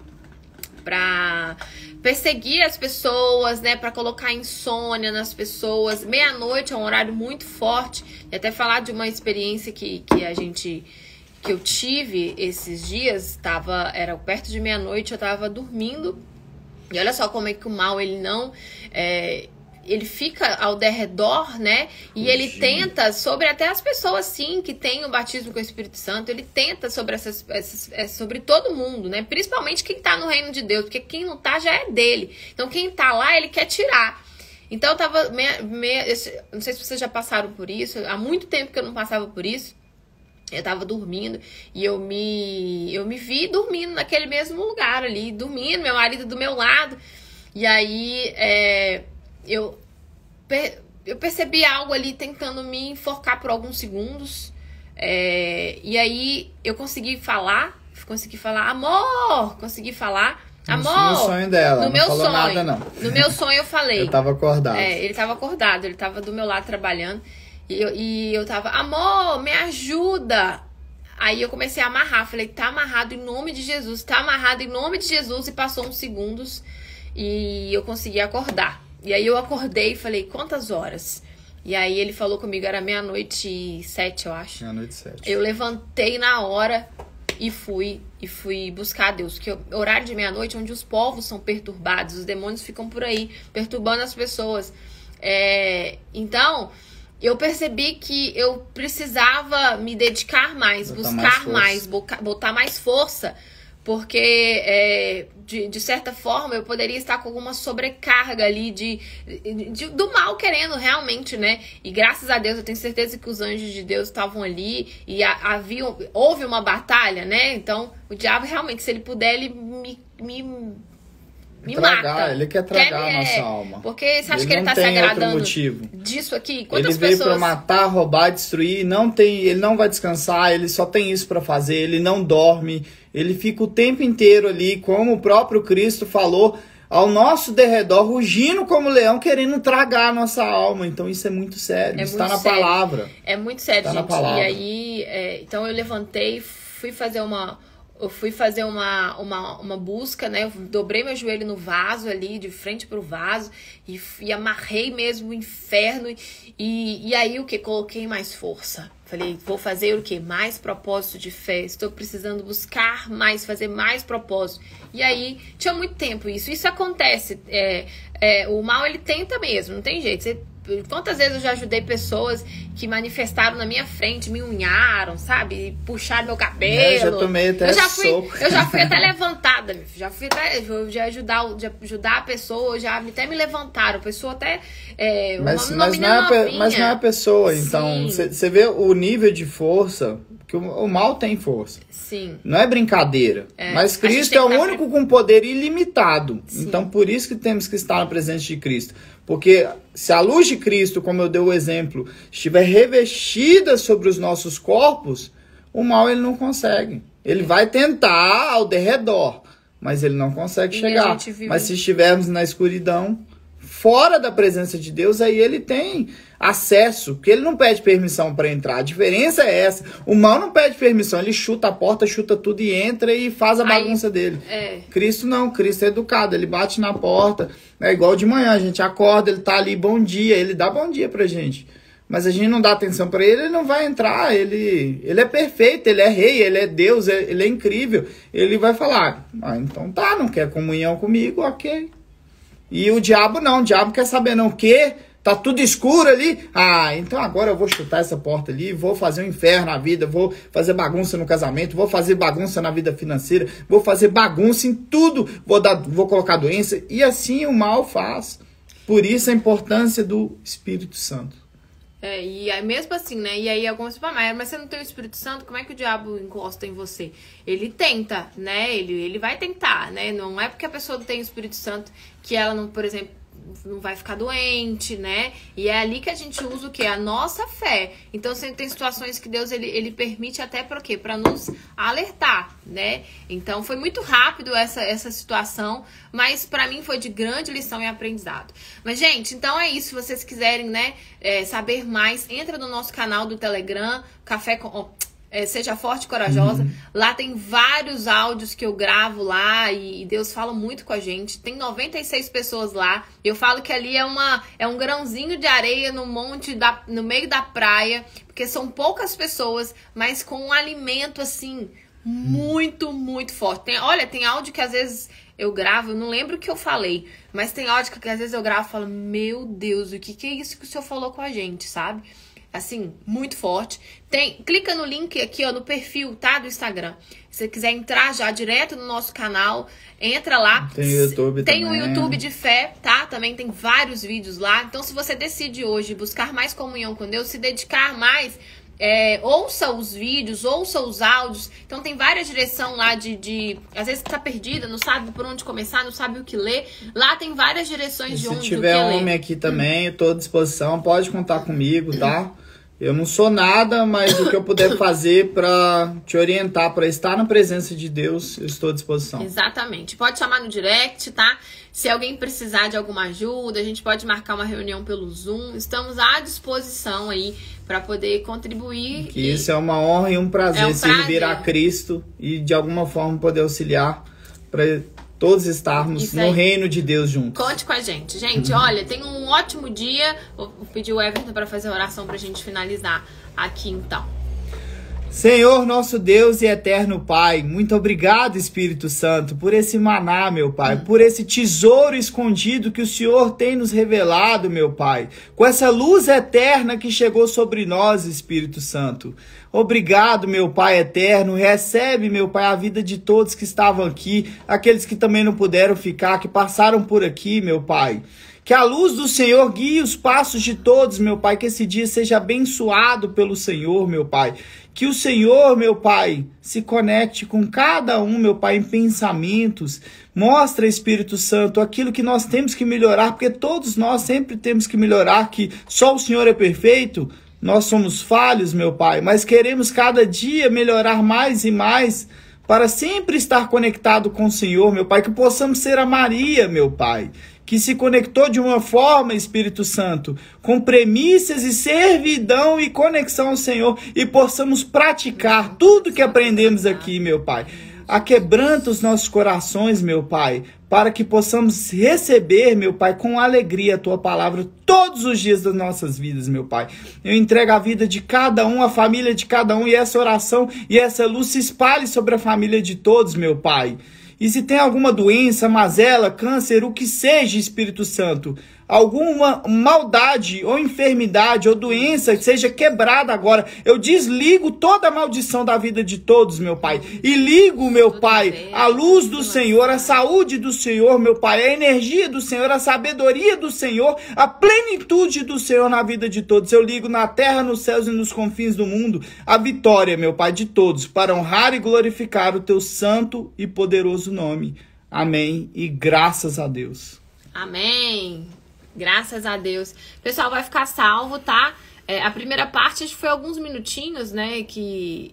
perseguir as pessoas, né? Para colocar insônia nas pessoas. Meia-noite é um horário muito forte. E até falar de uma experiência que eu tive esses dias, era perto de meia-noite, eu tava dormindo, e olha só como é que o mal, ele não, ele fica ao derredor, né, e ele tenta sobre até as pessoas, sim, que têm o batismo com o Espírito Santo, ele tenta sobre sobre todo mundo, né, principalmente quem tá no reino de Deus, porque quem não tá já é dele, então quem tá lá, ele quer tirar. Então eu tava, não sei se vocês já passaram por isso, há muito tempo que eu não passava por isso. Eu tava dormindo e eu me vi dormindo naquele mesmo lugar ali, dormindo, meu marido do meu lado. E aí eu percebi algo ali tentando me enforcar por alguns segundos. E aí eu consegui falar, amor! Consegui falar. Amor! No sonho dela, no meu falou sonho. Nada, não. No meu sonho eu falei. Eu tava acordado. Ele tava acordado, ele tava do meu lado trabalhando. E eu tava, amor, me ajuda. Aí eu comecei a amarrar. Falei, tá amarrado em nome de Jesus. Tá amarrado em nome de Jesus. E passou uns segundos e eu consegui acordar. E aí eu acordei e falei, quantas horas? E aí ele falou comigo, era 00:07, eu acho. 00:07. Eu levantei na hora e fui buscar Deus. Porque o horário de meia-noite, onde os povos são perturbados, os demônios ficam por aí, perturbando as pessoas. Então... eu percebi que eu precisava me dedicar mais, buscar mais, botar mais força, porque de certa forma eu poderia estar com alguma sobrecarga ali do mal querendo realmente, né? E graças a Deus eu tenho certeza que os anjos de Deus estavam ali e houve uma batalha, né? Então o diabo realmente, se ele puder, ele me tragar, mata. Ele quer tragar a nossa alma. Porque você acha que ele não tá se tem outro agradando motivo. disso aqui? Quantas ele veio pessoas... pra matar, roubar, destruir, ele não vai descansar, ele só tem isso pra fazer, ele não dorme, ele fica o tempo inteiro ali, como o próprio Cristo falou, ao nosso derredor, rugindo como leão, querendo tragar a nossa alma. Então isso é muito sério, está na palavra. É muito sério, tá gente. Na palavra. E aí, então eu levantei, fui fazer uma busca, né? Eu dobrei meu joelho no vaso ali, de frente pro vaso, e amarrei mesmo o inferno. E aí o que? Coloquei mais força. Falei, vou fazer o quê? Mais propósito de fé. Estou precisando buscar mais, fazer mais propósito. E aí, tinha muito tempo isso. Isso acontece. O mal, ele tenta mesmo, não tem jeito. Quantas vezes eu já ajudei pessoas que manifestaram na minha frente, me unharam, sabe? Puxaram meu cabelo. Eu já tomei até soco. Eu já fui até levantada, já fui até ajudar a pessoa, até me levantaram. A pessoa até. Mas não é a pessoa, então. Você vê o nível de força, que o mal tem força. Sim. Não é brincadeira. Mas Cristo é o único com poder ilimitado. Sim. Então, por isso que temos que estar na presença de Cristo. Porque se a luz de Cristo, como eu dei o exemplo, estiver revestida sobre os nossos corpos, o mal ele não consegue. Ele vai tentar ao derredor, mas ele não consegue chegar. Mas se estivermos na escuridão, fora da presença de Deus, aí ele tem acesso, porque ele não pede permissão para entrar. A diferença é essa. O mal não pede permissão, ele chuta a porta, chuta tudo e entra e faz a bagunça dele. Cristo não, Cristo é educado, ele bate na porta. É igual de manhã, a gente acorda, ele tá ali, bom dia, ele dá bom dia pra gente. Mas a gente não dá atenção pra ele, ele não vai entrar, ele é perfeito, ele é rei, ele é Deus, ele é incrível. Ele vai falar, então tá, não quer comunhão comigo, ok. E o diabo não, o diabo quer saber não, o quê? Tá tudo escuro ali? Então agora eu vou chutar essa porta ali, vou fazer um inferno na vida, vou fazer bagunça no casamento, vou fazer bagunça na vida financeira, vou fazer bagunça em tudo, vou colocar doença, e assim o mal faz. Por isso a importância do Espírito Santo. E aí mesmo assim, né? E aí alguns falam, mas você não tem o Espírito Santo, como é que o diabo encosta em você? Ele tenta, né? Ele vai tentar, né? Não é porque a pessoa não tem o Espírito Santo que ela não, por exemplo, não vai ficar doente, né? E é ali que a gente usa o quê? A nossa fé. Então, tem situações que Deus, ele permite até para o quê? Para nos alertar, né? Então, foi muito rápido essa situação, mas para mim foi de grande lição e aprendizado. Mas, gente, então é isso. Se vocês quiserem, né, saber mais, entra no nosso canal do Telegram, Café com... Seja Forte e Corajosa. Lá tem vários áudios que eu gravo lá e Deus fala muito com a gente. Tem 96 pessoas lá. Eu falo que ali é um grãozinho de areia no meio da praia, porque são poucas pessoas, mas com um alimento assim muito, muito forte. Tem áudio que às vezes eu gravo, eu não lembro o que eu falei, mas tem áudio que às vezes eu gravo e falo, meu Deus, o que é isso que o senhor falou com a gente, sabe? Assim, muito forte. Clica no link aqui, ó, no perfil, tá? Do Instagram. Se você quiser entrar já direto no nosso canal, entra lá. Tem o YouTube Tem também. o YouTube de fé, tá? Também tem vários vídeos lá. Então, se você decide hoje buscar mais comunhão com Deus, se dedicar mais, ouça os vídeos, ouça os áudios. Então, tem várias direções lá às vezes tá perdida, não sabe por onde começar, não sabe o que ler. Lá tem várias direções de onde ler. Se tiver homem aqui também, eu tô à disposição, pode contar comigo, tá? Eu não sou nada, mas o que eu puder fazer para te orientar, para estar na presença de Deus, eu estou à disposição. Exatamente. Pode chamar no direct, tá? Se alguém precisar de alguma ajuda, a gente pode marcar uma reunião pelo Zoom. Estamos à disposição aí para poder contribuir. Que isso é uma honra e um prazer, servir a Cristo e de alguma forma poder auxiliar para todos estarmos no reino de Deus juntos. Conte com a gente. Gente, olha, tenha um ótimo dia. Vou pedir o Everton para fazer a oração pra gente finalizar aqui, então. Senhor, nosso Deus e eterno Pai, muito obrigado, Espírito Santo, por esse maná, meu Pai, por esse tesouro escondido que o Senhor tem nos revelado, meu Pai, com essa luz eterna que chegou sobre nós, Espírito Santo. Obrigado, meu Pai eterno, recebe, meu Pai, a vida de todos que estavam aqui, aqueles que também não puderam ficar, que passaram por aqui, meu Pai. Que a luz do Senhor guie os passos de todos, meu Pai. Que esse dia seja abençoado pelo Senhor, meu Pai. Que o Senhor, meu Pai, se conecte com cada um, meu Pai, em pensamentos. Mostra, Espírito Santo, aquilo que nós temos que melhorar, porque todos nós sempre temos que melhorar, que só o Senhor é perfeito. Nós somos falhos, meu Pai, mas queremos cada dia melhorar mais e mais para sempre estar conectado com o Senhor, meu Pai. Que possamos ser a Maria, meu Pai, que se conectou de uma forma, Espírito Santo, com premissas e servidão e conexão ao Senhor, e possamos praticar tudo que aprendemos aqui, meu Pai. Aquebranta os nossos corações, meu Pai, para que possamos receber, meu Pai, com alegria a Tua palavra todos os dias das nossas vidas, meu Pai. Eu entrego a vida de cada um, a família de cada um, e essa oração e essa luz se espalhe sobre a família de todos, meu Pai. E se tem alguma doença, mazela, câncer, o que seja, Espírito Santo, alguma maldade ou enfermidade ou doença que seja quebrada agora, eu desligo toda a maldição da vida de todos, meu Pai. E ligo, meu Pai, a luz do Senhor, a saúde do Senhor, meu Pai, a energia do Senhor, a sabedoria do Senhor, a plenitude do Senhor na vida de todos. Eu ligo na terra, nos céus e nos confins do mundo a vitória, meu Pai, de todos, para honrar e glorificar o Teu santo e poderoso nome. Amém. E graças a Deus. Amém. Graças a Deus. Pessoal, vai ficar salvo, tá? A primeira parte, acho que foi alguns minutinhos, né? Que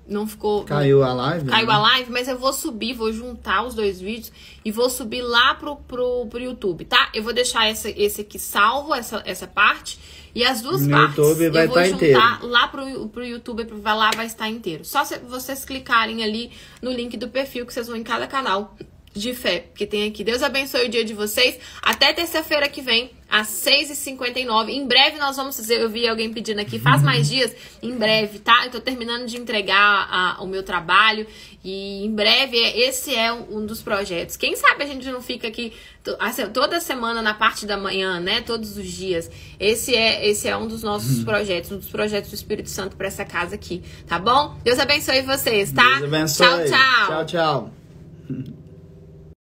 não ficou... Caiu a live? Caiu a live, mas eu vou subir, vou juntar os dois vídeos e vou subir lá pro YouTube, tá? Eu vou deixar esse aqui salvo, essa parte. E as duas partes YouTube vai eu vou juntar inteiro. lá pro YouTube, lá vai estar inteiro. Só se vocês clicarem ali no link do perfil que vocês vão em cada canal de fé que tem aqui. Deus abençoe o dia de vocês. Até terça-feira que vem, às 6h59. Em breve nós vamos fazer, eu vi alguém pedindo aqui, faz mais dias, em breve, tá? Eu tô terminando de entregar o meu trabalho e em breve esse é um dos projetos. Quem sabe a gente não fica aqui toda semana na parte da manhã, né? Todos os dias. Esse é um dos nossos projetos, um dos projetos do Espírito Santo para essa casa aqui, tá bom? Deus abençoe vocês, tá? Deus abençoe. Tchau, tchau. Tchau, tchau.